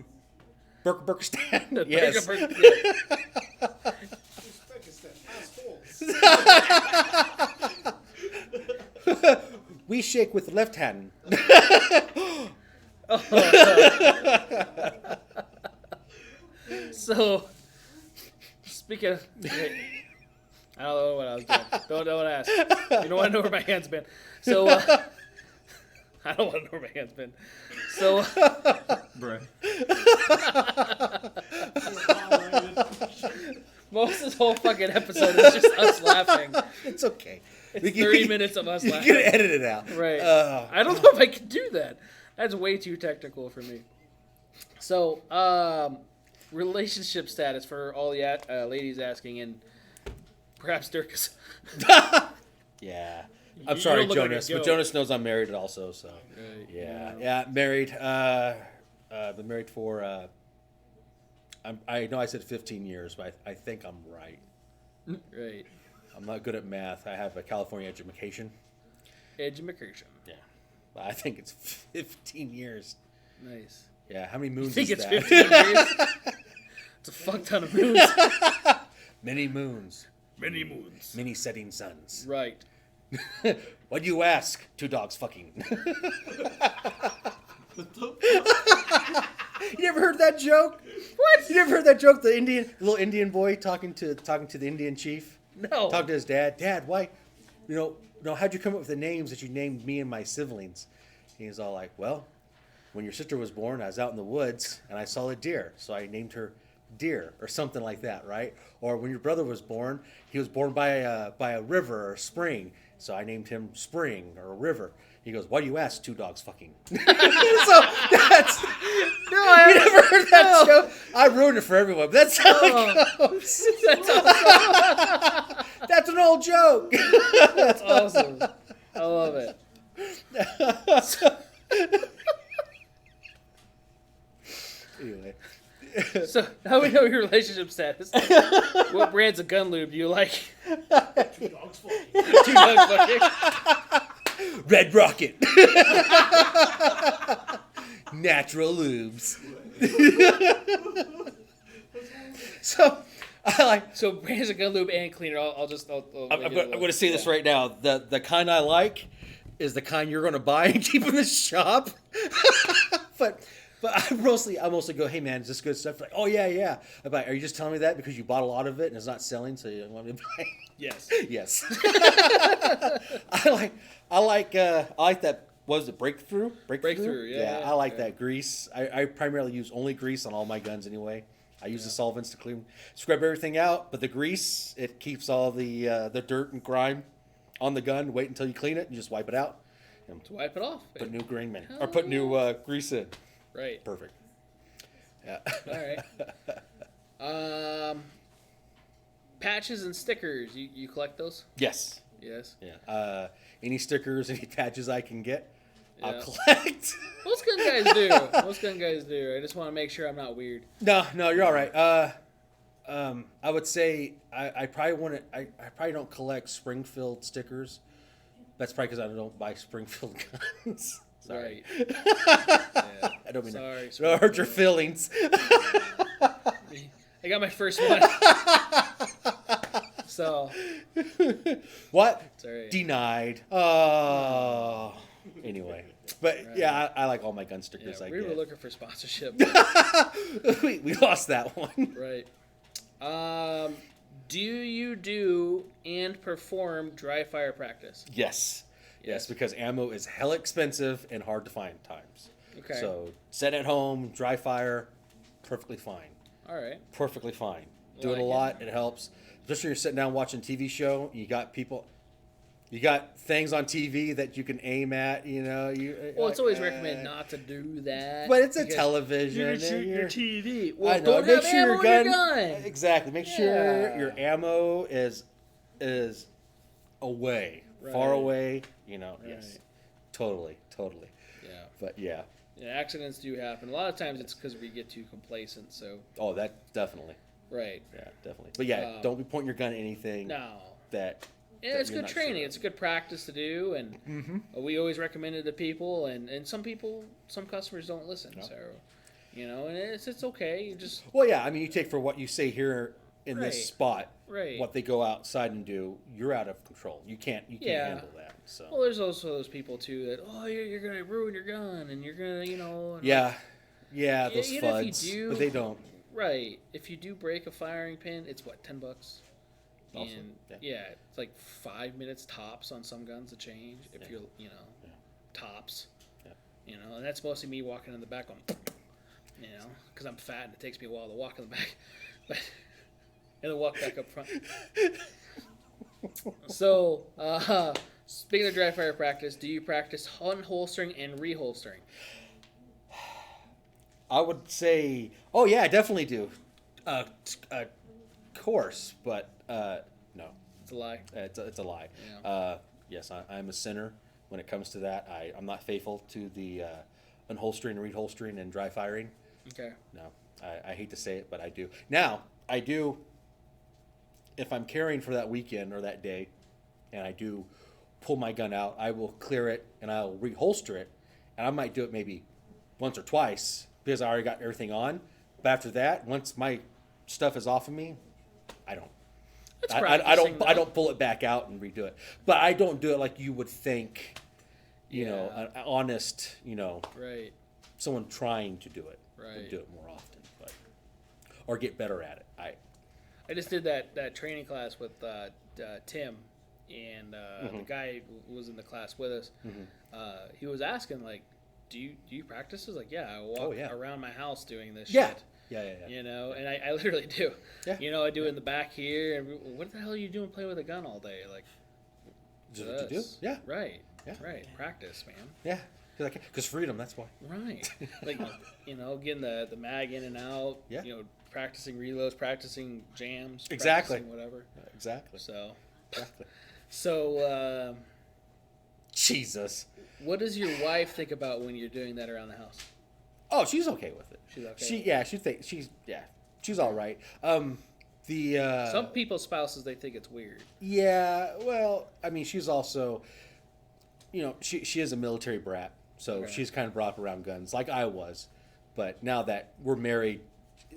Burkistan? Yes. Yeah. Uzbekistan, assholes. We shake with the left hand. So, speaking of, wait, I don't know what I was doing. Don't ask. You don't want to know where my hand's been. So, I don't want to know where my hand's been. So, Bruh. most of this whole fucking episode is just us laughing. It's okay. It's 30 minutes of us You laughing. can edit it out. Right. Uh, I don't know if I can do that. That's way too technical for me. So, relationship status for all the ladies asking, and perhaps Dirkus. Yeah. I'm You sorry, don't look like a Jonas, but goat. Jonas knows I'm married also. So Right. yeah, married. Been married for. I know I said 15 years, but I think I'm right. Right. I'm not good at math. I have a California education. Education. Yeah, but I think it's 15 years. Nice. Yeah, how many moons You think is it's that? 15 years? It's a fuck ton of moons. Many moons, Many moons. many setting suns. Right. What do you ask? Two dogs fucking. You never heard that joke? What? You never heard that joke? The little Indian boy talking to the Indian chief. No. Talking to his dad. Dad, why? How'd you come up with the names that you named me and my siblings? And he's all like, well, when your sister was born, I was out in the woods and I saw a deer, so I named her Deer or something like that, right? Or when your brother was born, he was born by a river or a spring, so I named him Spring or a river. He goes, why do you ask? Two dogs fucking. So that's you never heard that joke? I ruined it for everyone, but that's how it goes. That's awesome. That's an old joke. That's awesome. I love it. Anyway. So now we know your relationship status. What brands of gun lube do you like? Two dogs fucking. Two dogs fucking. Red Rocket. Natural lubes. So I like. So brands of gun lube and cleaner. I'll I'm going to say this right now. The kind I like is the kind you're going to buy and keep in the shop. but I mostly go, hey man, is this good stuff? Like, oh yeah. I'm like, are you just telling me that because you bought a lot of it and it's not selling, so you want me to buy? Yes. Yes. I like that. What was it? Breakthrough. Breakthrough, yeah, I like yeah. that grease. I primarily use only grease on all my guns anyway. I use the solvents to scrub everything out, but the grease, it keeps all the dirt and grime on the gun. Wait until you clean it and just wipe it out. And To wipe it off. put new grain in, or put new grease in. Right. Perfect. Yeah. All right. Patches and stickers. You collect those? Yes. Yes. Yeah. Any stickers, any patches I can get, I'll Yeah. collect. Most gun guys do. I just want to make sure I'm not weird. No, you're all right. I would say I probably don't collect Springfield stickers. That's probably because I don't buy Springfield guns. Sorry. Right. Yeah. I don't mean Sorry. to hurt your feelings. I got my first one. So. What? It's all right. Denied. Oh. Anyway. But Right. yeah, I like all my gun Yeah, stickers I we were get. looking for sponsorship. we lost that one. Right. Do you do and perform dry fire practice? Yes. Yes. Yes, because ammo is hella expensive and hard to find at times. Okay. So set at home, dry fire, perfectly fine. All right. Perfectly fine. Do it a Like lot. It helps. Especially when you're sitting down watching a TV show. You got things on TV that you can aim at. Well, it's always recommended not to do that. But it's a because television. You're and shooting your you're- TV. I Well, know. don't Make have sure ammo your in gun. your gun. Exactly. Make sure Yeah. your ammo is away, far Right. away. Yes, Right. totally. Yeah. But yeah. Yeah, accidents do happen. A lot of times it's because we get too complacent. So. Oh, that definitely. Right. Yeah, definitely. But yeah, don't be pointing your gun at anything No. that. Yeah, that it's you're good not training. sure of. It's good practice to do, and we always recommend it to people. And some customers don't listen. No. So, and it's okay. You just Well, yeah. I mean, you take for what you say here in Right. this spot. Right. What they go outside and do, you're out of control. You can't Yeah. handle that. So. well, there's also those people too that you're gonna ruin your gun and you're gonna and Yeah. Those even if you fuds, do- but they don't. right. If you do break a firing pin, it's what $10. Also, And yeah. it's like 5 minutes tops on some guns to change if Yeah. you're tops. Yeah. And that's mostly me walking in the back going, because I'm fat and it takes me a while to walk in the back, but and then walk back up front. So, speaking of dry fire practice, do you practice unholstering and reholstering? I would say, oh yeah, I definitely do. Course, but no, It's a lie. it's a lie. Yeah. Yes, I'm a sinner when it comes to that. I'm not faithful to the unholstering, reholstering, and dry firing. Okay. No, I hate to say it, but I do. Now, I do, if I'm carrying for that weekend or that day, and I do pull my gun out, I will clear it and I'll reholster it, and I might do it maybe once or twice because I already got everything on. But after that, once my stuff is off of me, I don't. That's I don't. practicing, I don't pull it back out and redo it. But I don't do it like you would think. You Yeah. know, an honest. You know, Right. someone trying to do it. Right. Would do it more often, but or get better at it. I just did that training class with Tim, and the guy who was in the class with us. He was asking like, "Do you practice?" I was like, "Yeah, I walk around my house doing this shit." Yeah. You know, and I literally do. Yeah. You know, I do it in the back here. And what the hell are you doing playing with a gun all day? Like, Is that what you do? Yeah. Right. Yeah. Right. Practice, man. Yeah. Because freedom. That's why. Right. Like, you know, getting the mag in and out. Yeah. You know, practicing reloads, practicing jams. Exactly. Practicing whatever. Exactly. So. Exactly. So. Jesus. What does your wife think about when you're doing that around the house? Oh, she's okay with it. She's okay. She's all right. Some people's spouses, they think it's weird. Yeah, well, I mean, she's also, you know, she is a military brat, so she's kind of brought up around guns like I was, but now that we're married,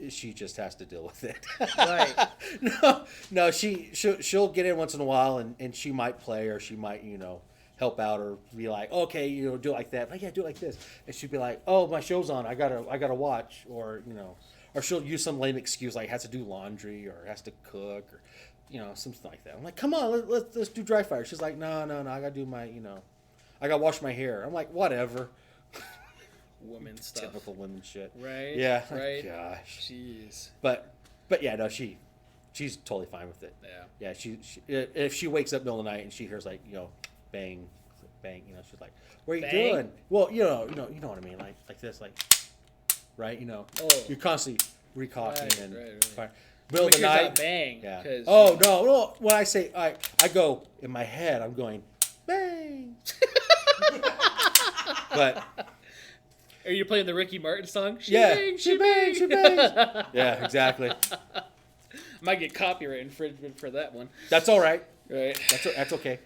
she just has to deal with it. Right. No, she'll get in once in a while, and she might play, or she might, you know, help out, or be like, okay, you know, do it like that. Like, yeah, do it like this. And she'd be like, oh, my show's on. I gotta watch, or you know, or she'll use some lame excuse like has to do laundry or has to cook or, you know, something like that. I'm like, come on, let's do dry fire. She's like, no, I gotta do my, you know, I gotta wash my hair. I'm like, whatever. Women stuff. Typical women shit. Right. Yeah. Right. Gosh. Jeez. But yeah, no, she's totally fine with it. Yeah. Yeah. She if she wakes up in the middle of the night and she hears like, you know, bang, you know, she's like, what are you doing? Well, you know what I mean, like this, like, right, you know, you're constantly recocking and right. middle of the night, bang. Yeah. Oh no, when I say I go in my head, I'm going bang. But are you playing the Ricky Martin song? She bangs. Yeah, exactly. Might get copyright infringement for that one. That's all right. Right. That's okay.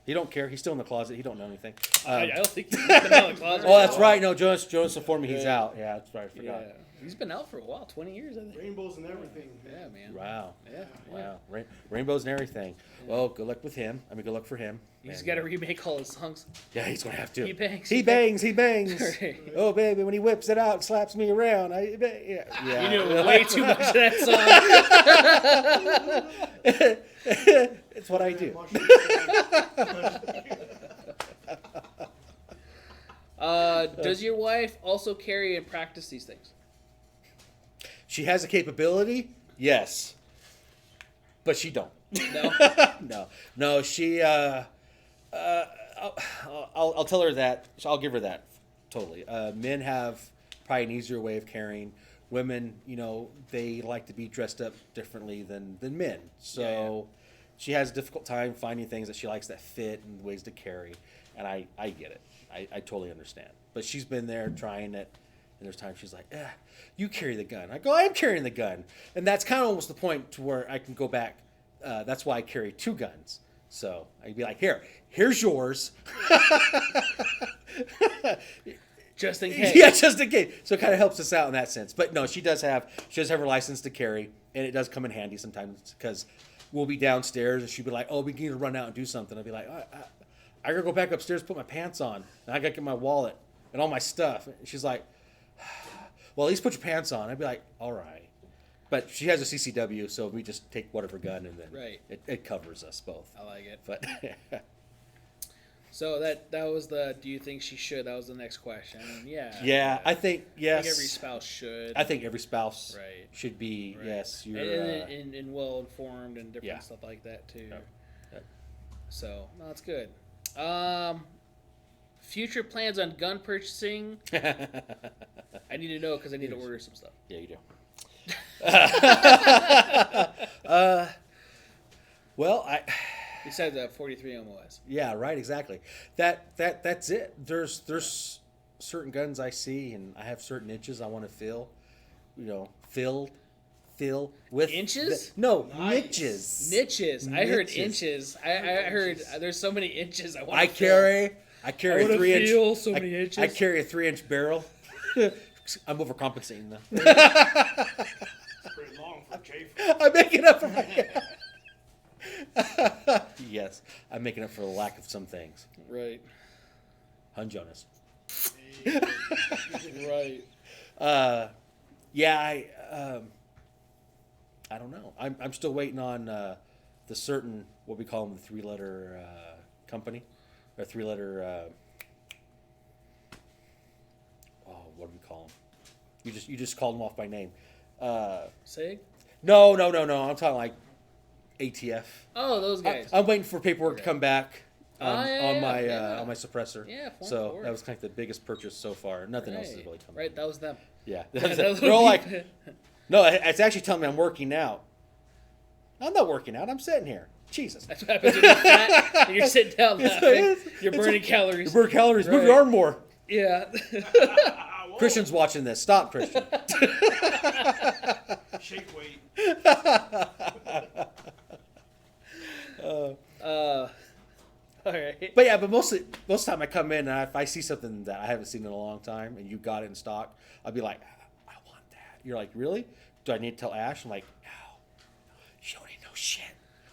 He don't care. He's still in the closet. He don't know anything. I don't think he's been out of the closet. Oh, that's right. No, Jonas informed me he's out. Yeah, that's right. I forgot. Yeah. He's been out for a while, 20 years, I think. Rainbows and everything. Yeah, man. Wow. Yeah. Wow. Rainbows and everything. Yeah. Well, good luck with him. I mean, good luck for him. He's got to remake all his songs. Yeah, he's going to have to. He bangs. He bangs. Right. Oh, baby, when he whips it out and slaps me around. Yeah. You knew way too much of that song. It's what I do. Does your wife also carry and practice these things? She has a capability, yes, but she don't. No. No. She. I'll tell her that. I'll give her that. Totally. Men have probably an easier way of carrying. Women, you know, they like to be dressed up differently than men. So she has a difficult time finding things that she likes that fit and ways to carry. And I get it. I totally understand. But she's been there trying it. And there's times she's like, you carry the gun. I go, I'm carrying the gun. And that's kind of almost the point to where I can go back. That's why I carry 2 guns. So I'd be like, here's yours. Just in case. Yeah, just in case. So it kind of helps us out in that sense. But no, she does have her license to carry. And it does come in handy sometimes because we'll be downstairs and she'll be like, oh, we need to run out and do something. I'll be like, I gotta go back upstairs, put my pants on. And I gotta get my wallet and all my stuff. And she's like, well, at least put your pants on. I'd be like, all right. But she has a CCW, so we just take whatever gun and then it covers us both. I like it. But so that was the, do you think she should? That was the next question. Yeah, I think, yes. I think every spouse should. I think every spouse should be, yes. You're, and well-informed and different stuff like that, too. Yep. So, no, that's good. Future plans on gun purchasing? I need to know because I need to order some stuff. Yeah, you do. Well, Besides that 43 MOS. Yeah, right, exactly. That's it. There's certain guns I see, and I have certain inches I want to fill. Fill with Inches? niches. Niches. I heard Niches. inches. I heard there's so many inches. I want. I carry I a wanna 3-inch. feel so many inches. I carry a 3-inch barrel. I'm overcompensating though. It's pretty long for chafer. I'm making up for my. Yes, I'm making up for the lack of some things. Right. Hun Jonas. Right. Yeah, I don't know. I'm still waiting on the certain, what we call them, the 3-letter company, or 3-letter. What do we call them? You just called them off by name. Sig? No. I'm talking like ATF. Oh, those guys. I'm waiting for paperwork to come back on my suppressor. Yeah, Form so 4. that was kind of the biggest purchase so far. Nothing else has really come. Right, that was them. Yeah, That they're all was- like, no, it's actually telling me I'm working out. I'm not working out. I'm sitting here. Jesus. That's what happens when you're fat and you're sitting down laughing. You're it's burning calories. You burn calories. Move Right. your arm more. Yeah. Christian's watching this. Stop, Christian. Shake weight. All right. But yeah, most of the time I come in and if I see something that I haven't seen in a long time and you got it in stock, I'll be like, I want that. You're like, really? Do I need to tell Ash? I'm like, no. She don't even know shit.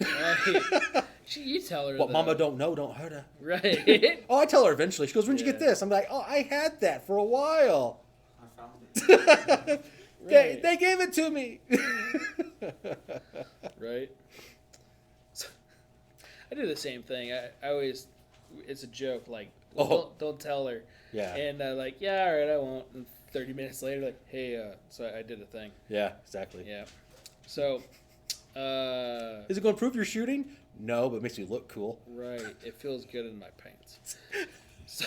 Right. You tell her. What though. Mama don't know, don't hurt her. Right. Oh, I tell her eventually. She goes, when'd you get Yeah. this? I'm like, oh, I had that for a while. I found it. They gave it to me. Right. So, I do the same thing. I always, it's a joke. Like, don't tell her. Yeah. And like, yeah, all right, I won't. And 30 minutes later, like, hey, so I did a thing. Yeah, exactly. Yeah. So, Is it going to improve your shooting? No, but it makes me look cool. right. It feels good in my pants. So,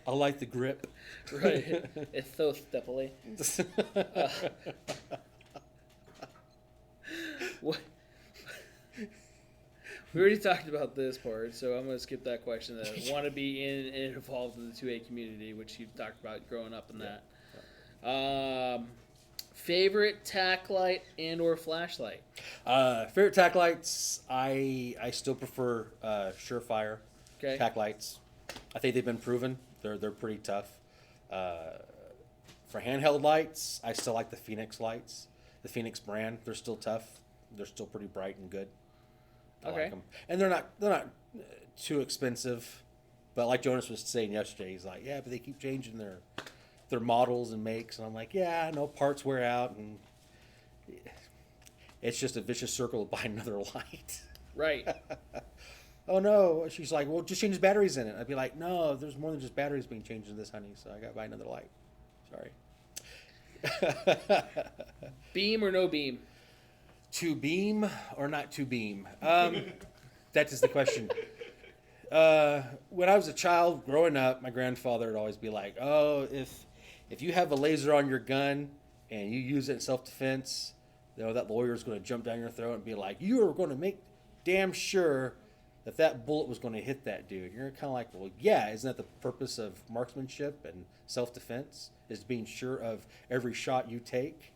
I like the grip. right. It's so steppily. What? We already talked about this part, so I'm going to skip that question. That I want to be in and involved in the 2A community, which you've talked about growing up in that. Favorite tack light and or flashlight? Favorite tack lights, I still prefer Surefire Okay. tack lights. I think they've been proven. They're pretty tough. For handheld lights, I still like the Phoenix lights. The Phoenix brand, they're still tough. They're still pretty bright and good. I Okay. like them. And they're not too expensive. But like Jonas was saying yesterday, he's like, yeah, but they keep changing their models and makes. And I'm like, yeah, I know parts wear out. And it's just a vicious circle of buying another light. Right. Oh, no. She's like, well, just change the batteries in it. I'd be like, no, there's more than just batteries being changed in this, honey. So I got to buy another light. Sorry. Beam or no beam? To beam or not to beam? That is the question. When I was a child growing up, my grandfather would always be like, oh, if you have a laser on your gun and you use it in self-defense, that lawyer's going to jump down your throat and be like, you are going to make damn sure that bullet was going to hit that dude. You're kind of like, well, yeah, isn't that the purpose of marksmanship and self-defense, is being sure of every shot you take?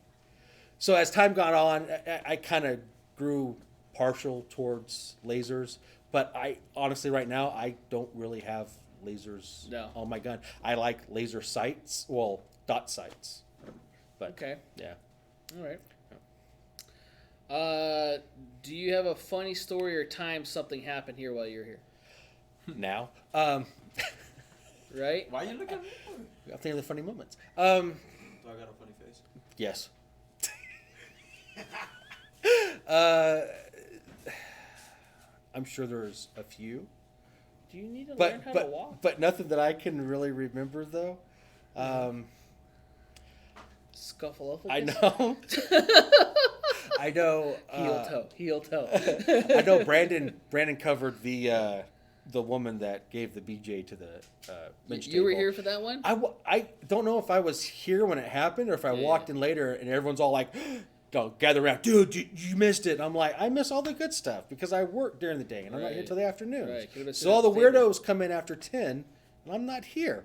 So as time got on, I kind of grew partial towards lasers, but I honestly right now I don't really have lasers on my gun. I like laser sights, dot sights. But Okay. yeah. All right. Do you have a funny story or time something happened here while you're here? Now, Right? Why are you looking at me? I'm thinking of the funny moments. Do I got a funny face? Yes. I'm sure there's a few, Do you need to learn how to walk? but nothing that I can really remember though. Scuffle up. I know. I know. Heel toe. I know. Brandon covered the woman that gave the BJ to the bench You were table. here for that one? I don't know if I was here when it happened or if I walked in later and everyone's all like, don't gather around, dude, you missed it. I'm like, I miss all the good stuff because I work during the day and I'm not here Right. till the afternoon. Right. So all the weirdos come in after 10 and I'm not here.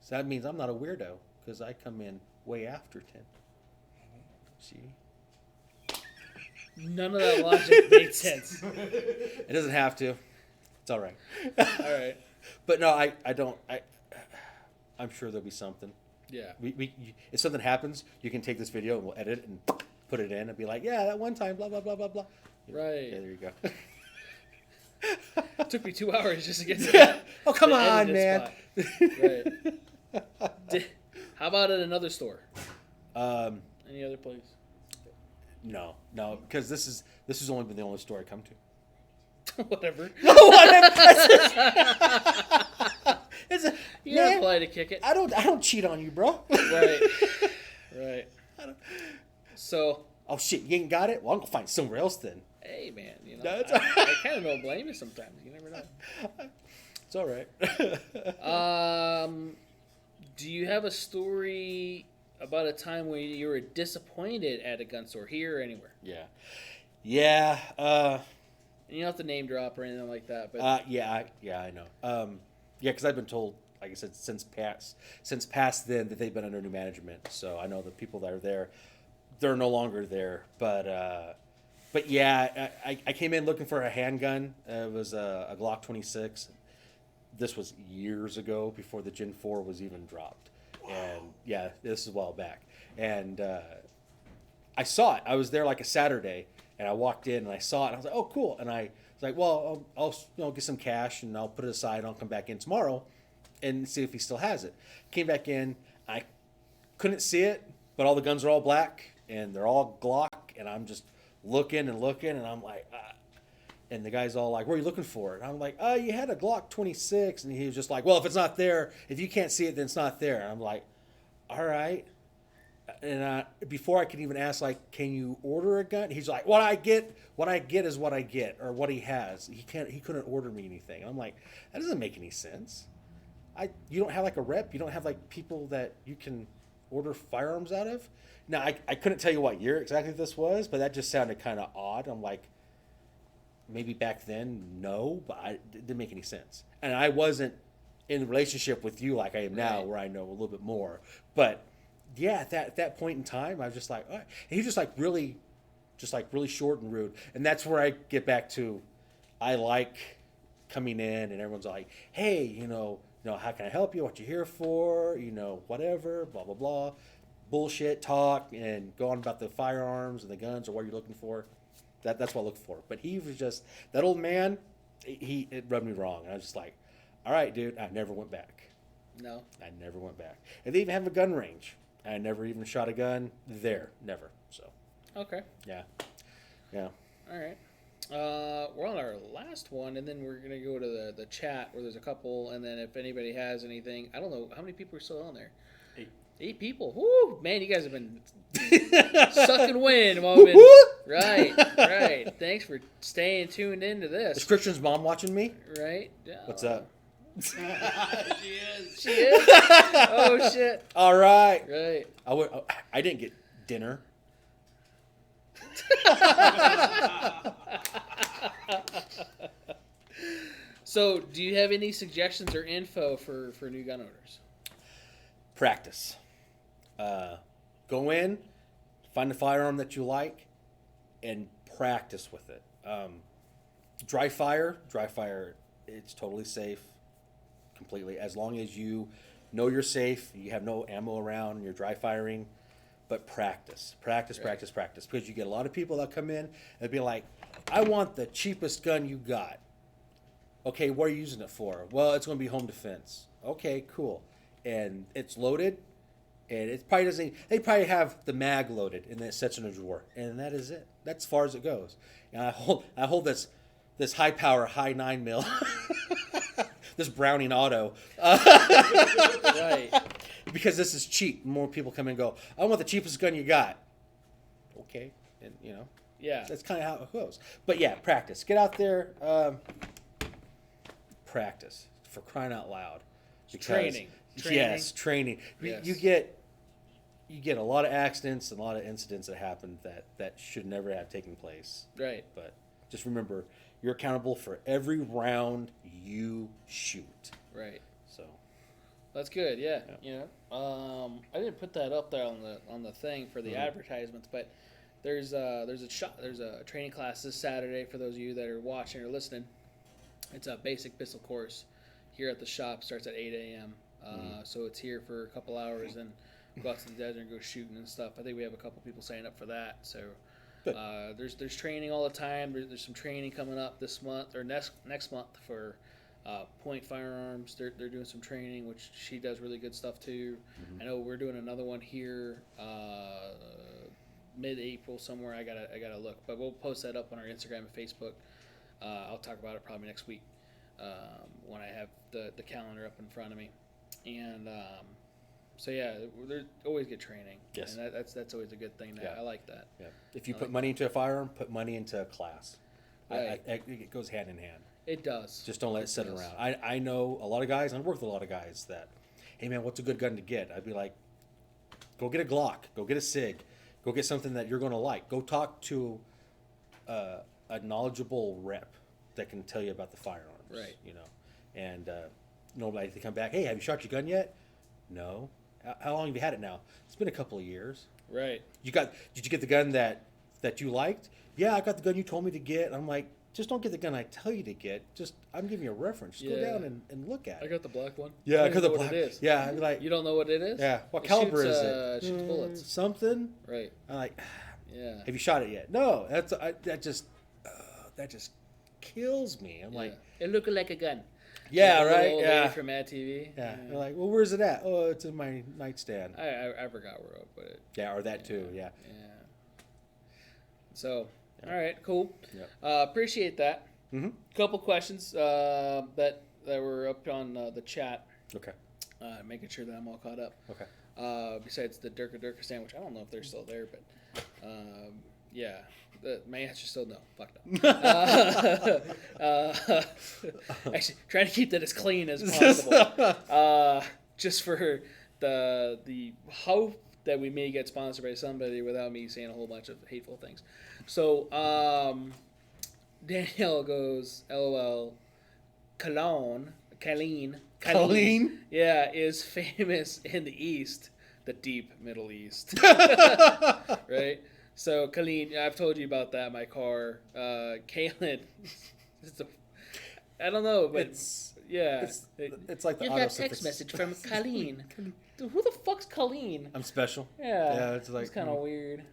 So that means I'm not a weirdo because I come in way after 10. See? None of that logic made sense. It doesn't have to. It's all right. All right. But no, I don't. I'm sure there'll be something. Yeah. If something happens, you can take this video and we'll edit it and put it in and be like, yeah, that one time, blah, blah, blah, blah, blah. Right. Yeah, there you go. It took me 2 hours just to get to that. Oh, come the on, edited man. spot. Right. How about at another store? Any other place? No, because this has only been the only store I come to. Whatever. You Man, gotta apply to kick it. I don't cheat on you, bro. Right. Right. So, Oh shit, you ain't got it? Well, I'm gonna find somewhere else then. hey man, you know, That's- I kind of don't blame you sometimes. You never know. It's all right. Do you have a story about a time where you were disappointed at a gun store here or anywhere? Yeah. And you don't have to name drop or anything like that, but Yeah, I know. Yeah, because I've been told, like I said, since past then that they've been under new management. So I know the people that are there, they're no longer there. But yeah, I came in looking for a handgun. It was a Glock 26. This was years ago before the Gen 4 was even dropped. Wow. And yeah, this is a while back. And I saw it. I was there like a Saturday, and I walked in and I saw it. And I was like, oh, cool. And I was like, well, I'll get some cash and I'll put it aside and I'll come back in tomorrow and see if he still has it. Came back in. I couldn't see it, but all the guns are all black and they're all Glock. And I'm just looking and I'm like, and the guy's all like, what are you looking for? And I'm like, you had a Glock 26. And he was just like, well, if it's not there, if you can't see it, then it's not there. And I'm like, all right. And before I could even ask, like, can you order a gun? He's like, what I get is what I get, or what he has. He couldn't order me anything. And I'm like, that doesn't make any sense. You don't have like a rep. You don't have like people that you can order firearms out of. Now, I couldn't tell you what year exactly this was, but that just sounded kind of odd. I'm like, maybe back then, no, but it didn't make any sense. And I wasn't in a relationship with you like I am now, where I know a little bit more. But yeah, at that point in time, I was just like, all right. And he was just really short and rude. And that's where I get back to, I like coming in and everyone's like, hey, you know, how can I help you? What you here for? You know, whatever, blah, blah, blah. Bullshit talk and go on about the firearms and the guns or what you're looking for. That's what I look for. But he was just, that old man, it rubbed me wrong. And I was just like, all right, dude, I never went back. no. I never went back. And they even have a gun range. I never even shot a gun there. Never. So, Okay. yeah. All right. We're on our last one, and then we're going to go to the chat where there's a couple, and then if anybody has anything, I don't know, how many people are still on there? 8 people. Woo! Man, you guys have been sucking wind while we've been... Right. Thanks for staying tuned into Is this. Christian's mom watching me? Right? Yeah. What's up? She is. She is? Oh, shit. All right. Right. I didn't get dinner. So, do you have any suggestions or info for new gun owners? Practice. Go in, find a firearm that you like, and practice with it. Dry fire, it's totally safe, completely. As long as you know you're safe, you have no ammo around, and you're dry firing. But practice. Because you get a lot of people that come in and be like, I want the cheapest gun you got. Okay, what are you using it for? Well, it's going to be home defense. Okay, cool. And it's loaded, and it probably doesn't. They probably have the mag loaded, and then it sits in a drawer, and that is it. That's as far as it goes. And I hold this high power, high 9mm, this Browning Auto, Right. because this is cheap. More people come in and go, I want the cheapest gun you got. Okay, and Yeah. that's kind of how it goes. But yeah, practice. Get out there. Practice, for crying out loud. Because- Training. Yes, training. Yes. You get you get a lot of accidents and a lot of incidents that happen that should never have taken place. Right. But just remember, you're accountable for every round you shoot. Right. So That's good. Yeah. You know, I didn't put that up there on the thing for the advertisements, but there's a training class this Saturday for those of you that are watching or listening. It's a basic pistol course here at the shop. Starts at 8 a.m. So it's here for a couple hours and go out to the desert and go shooting and stuff. I think we have a couple people signing up for that. So there's training all the time. There's some training coming up this month or next month for point firearms. They're doing some training, which she does really good stuff too. I know we're doing another one here mid-April somewhere. I gotta look, but we'll post that up on our Instagram and Facebook. I'll talk about it probably next week when I have the calendar up in front of me. And so yeah, there's always good training. Yes. And that's always a good thing. I like that. yeah, if you put money into a firearm, put money into a class. Right. It goes hand in hand. It does. Just don't let it sit does. around. I know a lot of guys. I've worked with a lot of guys that, hey man, what's a good gun to get? I'd be like, go get a Glock, go get a Sig, go get something that you're going to like. Go talk to a knowledgeable rep that can tell you about the firearms. Right. You know, and nobody they come back. Hey, have you shot your gun yet? No. How long have you had it now? It's been a couple of years. Right. Did you get the gun that you liked? Yeah, I got the gun you told me to get. I'm like, just don't get the gun I tell you to get. Just I'm giving you a reference. Just go down and look at it. I got the black one. Yeah, I got the what black. it is. Yeah, I'd be like, You don't know what it is? yeah. What It caliber shoots, is it? Shoots bullets. Something. Right. I'm like, Yeah. have you shot it yet? No. That just kills me. I'm like, it looked like a gun. yeah, Like a little right, old yeah, lady from Ad TV. yeah. They're like, well, where's it at? Oh, it's in my nightstand. I forgot where I put it. Yeah, or that too. Yeah. Yeah. So, all right, cool. Yeah. Appreciate that. Mhm. Couple questions that were up on the chat. Okay. Making sure that I'm all caught up. Okay. Besides the Durka sandwich, I don't know if they're still there, but yeah. My answer's still no. Fuck no. Actually, trying to keep that as clean as possible. Just for the hope that we may get sponsored by somebody without me saying a whole bunch of hateful things. So Danielle goes, LOL. Kalen, yeah, is famous in the East, the deep Middle East, right? So, Kalen, I've told you about that. My car, Kalen. I don't know, but It's it's like the you auto got text message from Kalen. Dude, who the fuck's Kalen? I'm special. Yeah, it's like kind of weird.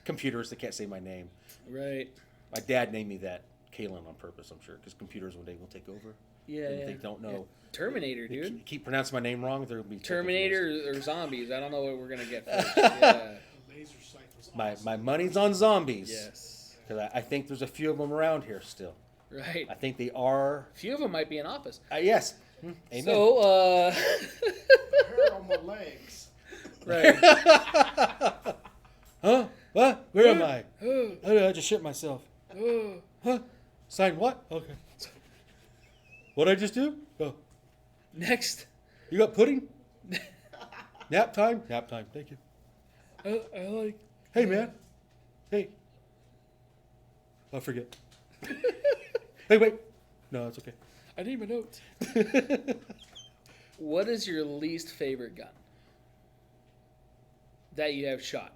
computers. They can't say my name. Right. My dad named me that Kalen on purpose. I'm sure because computers one day will take over. Yeah. And if they don't know. Terminator, They dude. keep pronouncing my name wrong. They're gonna be Terminator or zombies. I don't know what we're gonna get first. Yeah. The laser sight was My awesome. money's on zombies. Yes. Because I think there's a few of them around here still. Right. I think they are. A few of them might be in office. Yes. Amen. So, Hair on my legs. right. Huh? What? Where am I? I just shit myself. Huh? Sign what? Okay. What'd I just do? Oh. Next. You got pudding? Nap time? Nap time. Thank you. I like. Hey, man. Hey. I forget. Hey, wait. No, it's okay. I need my notes. What is your least favorite gun that you have shot?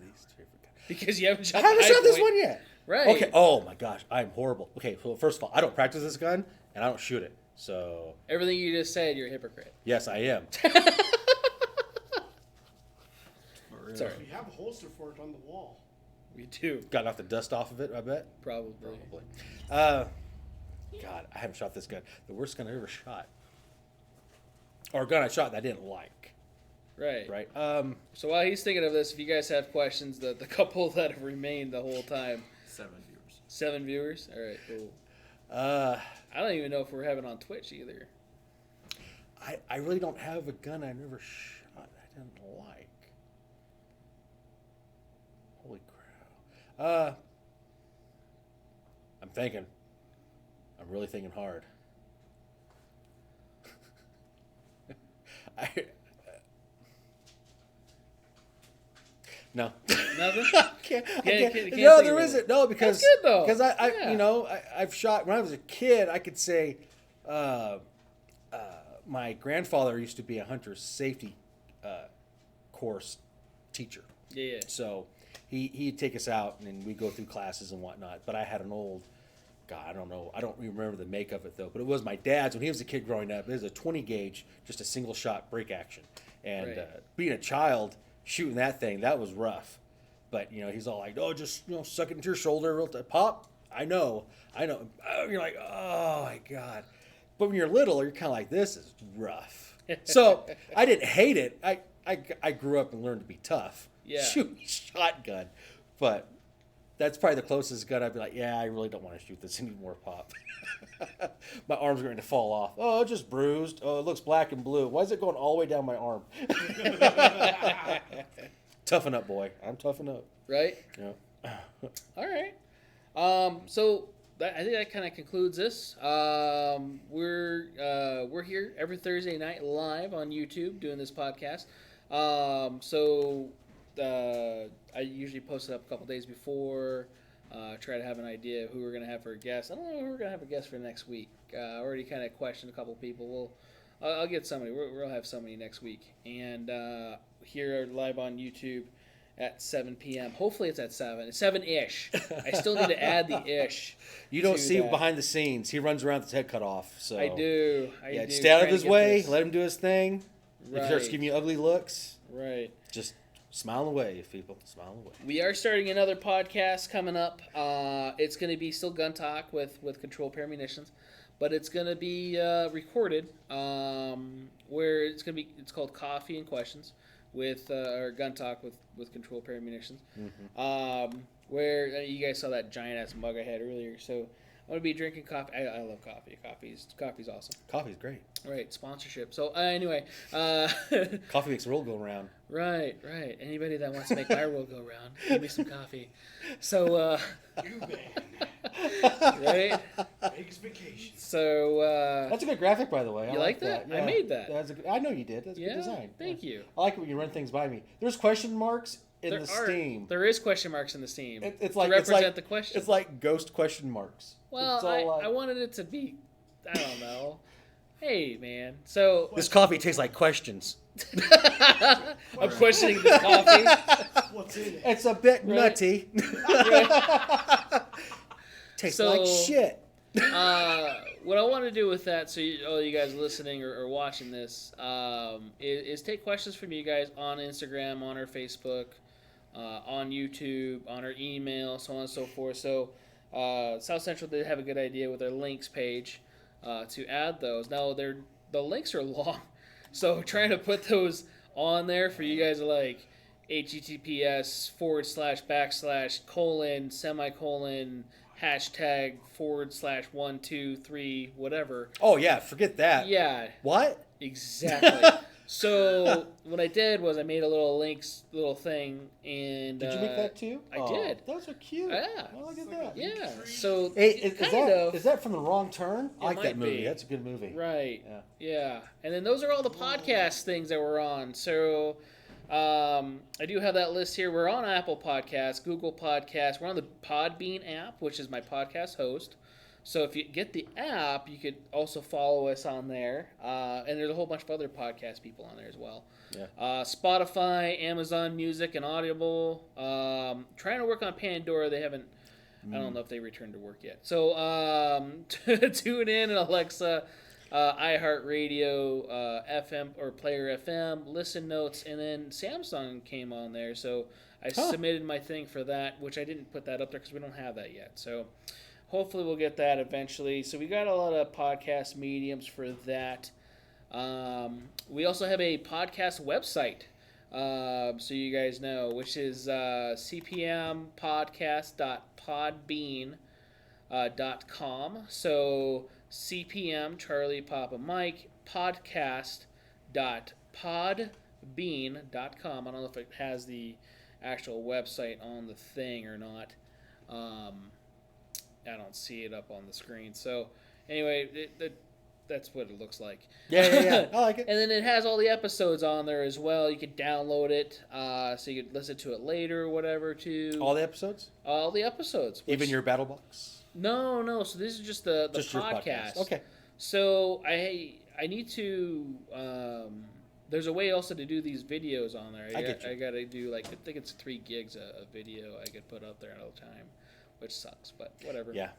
Least favorite gun. Because you haven't I shot. haven't the shot this high one point. yet. Right. Okay. Oh my gosh, I'm horrible. Okay, so first of all, I don't practice this gun and I don't shoot it. So Everything you just said, you're a hypocrite. yes, I am. Sorry. We have a holster for it on the wall. We do. Got enough the dust off of it, I bet. Probably. God, I haven't shot this gun. The worst gun I ever shot, or a gun I shot that I didn't like. Right. Right. So while he's thinking of this, if you guys have questions, the couple that have remained the whole time. 7 viewers. 7 viewers? All right, cool. I don't even know if we're having on Twitch either. I really don't have a gun I never shot I didn't like. Holy crap. I'm thinking. I'm really thinking hard. No. Nothing. I can't. Can't No, think there of isn't. it. No, because That's good, though. Because Yeah. I've shot when I was a kid. I could say, my grandfather used to be a hunter safety course teacher. Yeah. So he'd take us out and we'd go through classes and whatnot. But I had an old, God, I don't know. I don't remember the make of it though. But it was my dad's when he was a kid growing up. It was a 20 gauge, just a single shot break action. And Right. being a child shooting that thing, that was rough. But he's all like, "Oh, just suck it into your shoulder, real pop." I know. You're like, "Oh my God." But when you're little, you're kind of like, "This is rough." So I didn't hate it. I grew up and learned to be tough. Yeah. Shooting shotgun, but that's probably the closest gun I'd be like, "Yeah, I really don't want to shoot this anymore, Pop." My arm's going to fall off. Oh, it's just bruised. Oh, it looks black and blue. Why is it going all the way down my arm? Toughen up, boy. I'm toughen up. Right. Yeah. All right. So I think that kind of concludes this. We're here every Thursday night live on YouTube doing this podcast. I usually post it up a couple days before. Try to have an idea of who we're gonna have for a guest. I don't know who we're gonna have a guest for next week. Already kind of questioned a couple people. I'll get somebody. We'll have somebody next week. And here live on YouTube at 7 p.m. Hopefully it's at 7. It's 7-ish. I still need to add the ish. You don't to see that. behind the scenes. He runs around with his head cut off. So I do. Yeah, do. stay out of Trying to his get way. this. Let him do his thing. If he starts Right. giving you ugly looks, Right. just smile away, people. Smile away. We are starting another podcast coming up. It's going to be still gun talk with Control Pair Munitions, but it's going to be recorded. Where it's called Coffee and Questions with or gun talk with Control Pair Munitions. Mm-hmm. Where you guys saw that giant ass mug I had earlier. So I'm going to be drinking coffee. I love coffee. Coffee's awesome. Coffee's great. Right, sponsorship. So anyway, Coffee makes the world go round. Right. Anybody that wants to make my world go round, give me some coffee. So, You man. right. Vegas vacation. So, That's a good graphic, by the way. You like that? I made that. I know you did. That's a yeah. good design. Thank Yeah. you. I like it when you run things by me. There's question marks in the Steam. There is question marks in the Steam. It's like to represent it's the question. It's like ghost question marks. Well, It's all I wanted it to be. I don't know. Hey, man. So this coffee tastes like questions. I'm questioning this coffee. What's in it? It's a bit Right. nutty. Tastes So- like shit. What I want to do with that, so all you guys listening or watching this, is take questions from you guys on Instagram, on our Facebook, on YouTube, on our email, so on and so forth. So South Central did have a good idea with their links page to add those. Now the links are long, so trying to put those on there for you guys are like https://::semicolon #123 whatever. Oh yeah, forget that. Yeah, What? exactly. So what I did was I made a little thing, and Did you make that too? I Oh, did. Those are cute. Yeah. Oh, look at that. Yeah. So Hey, it is that from The Wrong Turn? I like might that movie. be. That's a good movie. Right. Yeah. Yeah. And then those are all the podcast things that we're on. So I do have that list here. We're on Apple Podcasts, Google Podcasts. We're on the Podbean app, which is my podcast host. So if you get the app, you could also follow us on there. And there's a whole bunch of other podcast people on there as well. Yeah. Spotify, Amazon Music, and Audible. Trying to work on Pandora. They haven't. I don't know if they returned to work yet. So tune in and Alexa, iHeartRadio, FM or Player FM, Listen Notes, and then Samsung came on there. So I submitted my thing for that, which I didn't put that up there because we don't have that yet. So hopefully we'll get that eventually. So we got a lot of podcast mediums for that. We also have a podcast website. So you guys know, which is cpmpodcast.podbean.com. So CPM, Charlie Papa Mike, podcast.podbean.com. I don't know if it has the actual website on the thing or not. I don't see it up on the screen. So anyway, that's what it looks like. Yeah. I like it. And then it has all the episodes on there as well. You could download it, so you could listen to it later or whatever too. All the episodes? All the episodes. Even your battle box? No. So this is just the Just your podcast. Okay. So I need to. There's a way also to do these videos on there. I get you. I gotta do like I think it's 3 gigs of video I could put up there all the time, which sucks, but whatever. Yeah.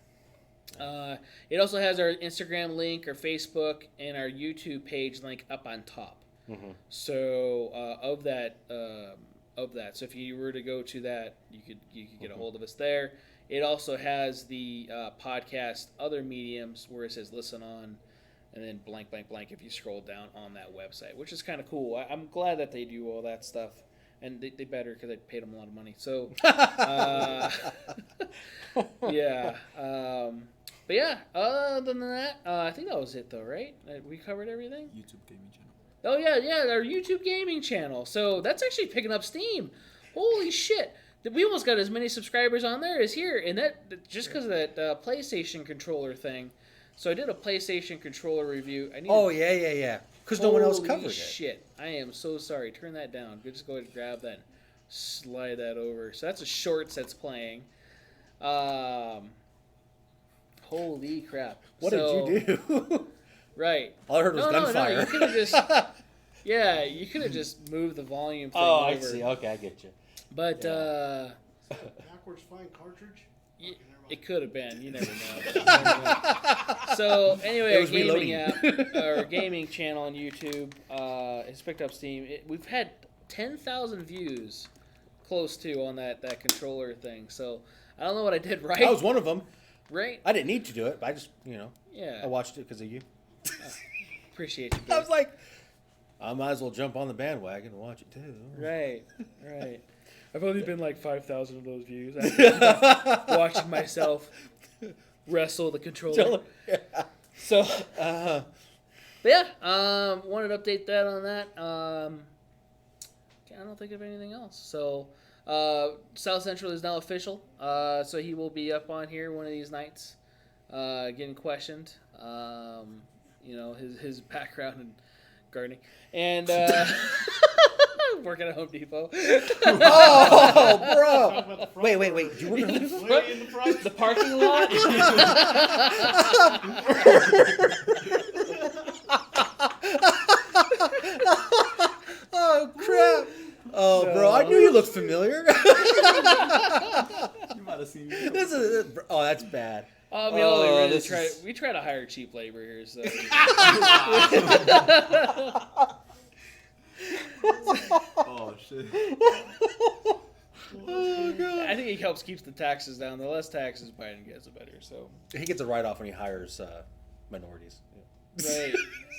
It also has our Instagram link, our Facebook, and our YouTube page link up on top. Mm-hmm. So of that, so if you were to go to that, you could get a hold of us there. It also has the podcast other mediums where it says listen on, and then blank blank blank if you scroll down on that website, which is kind of cool. I'm glad that they do all that stuff, and they better because I paid them a lot of money. So yeah. But yeah, other than that, I think that was it though, right? We covered everything? YouTube gaming channel. Oh yeah, our YouTube gaming channel. So that's actually picking up steam. Holy shit. We almost got as many subscribers on there as here, and that just because of that PlayStation controller thing. So I did a PlayStation controller review. Yeah. Because no one else covered Holy it. shit. I am so sorry. Turn that down. Just go ahead and grab that and slide that over. So that's a shorts that's playing. Holy crap. What did you do? Right. All I heard was gunfire. No, you could have just... Yeah, you could have just moved the volume thing Oh, over. I see. Okay, I get you. But, Backwards flying cartridge? it could have been. You never know. So, anyway, It our was gaming reloading. app, our gaming channel on YouTube, has picked up steam. We've had 10,000 views close to on that controller thing. So, I don't know what I did right. I was one of them. Right? I didn't need to do it, but I just, Yeah. I watched it because of you. Appreciate you. I was like, I might as well jump on the bandwagon and watch it too. Right. I've only been like 5,000 of those views. I've been watching myself wrestle the controller. So, but yeah, wanted to update that on that. I don't think of anything else. So, South Central is now official. So he will be up on here one of these nights, getting questioned. His background in gardening and working at Home Depot. Oh, bro! Wait. Do you work at Home Depot? Way in the front. The parking lot. Oh crap! Oh, bro, I knew you looked familiar. You might have seen me. That's bad. We try to hire cheap labor here. So. Oh shit. Oh god! I think it helps keeps the taxes down. The less taxes Biden gets, the better. So. He gets a write-off when he hires minorities. Right.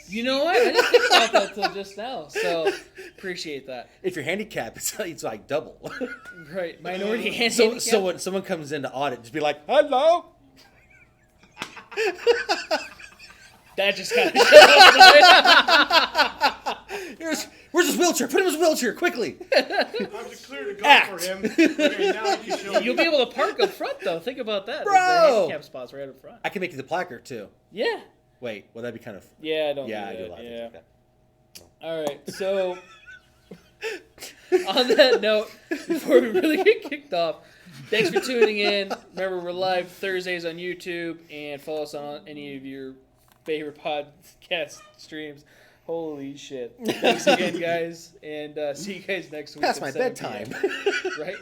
You know what? I didn't think about that till just now. So appreciate that. If you're handicapped, it's like double. Right. Minority and So handicap. when someone comes in to audit, just be like, "Hello." That just kind of. Where's his wheelchair? Put him in his wheelchair quickly. I've declared a go Act. for him. Okay, now you show You'll be able to park up front though. Think about that. Bro! The handicap spots right up front. I can make you the placard too. Yeah. Wait, well that'd be kind of. Yeah, I don't. Yeah, I do do a that. lot of Yeah. things. Okay. All right. So on that note, before we really get kicked off, thanks for tuning in. Remember, we're live Thursdays on YouTube, and follow us on any of your favorite podcast streams. Holy shit. Thanks again, guys, and see you guys next week. Past at my 7 bedtime. p.m. Right?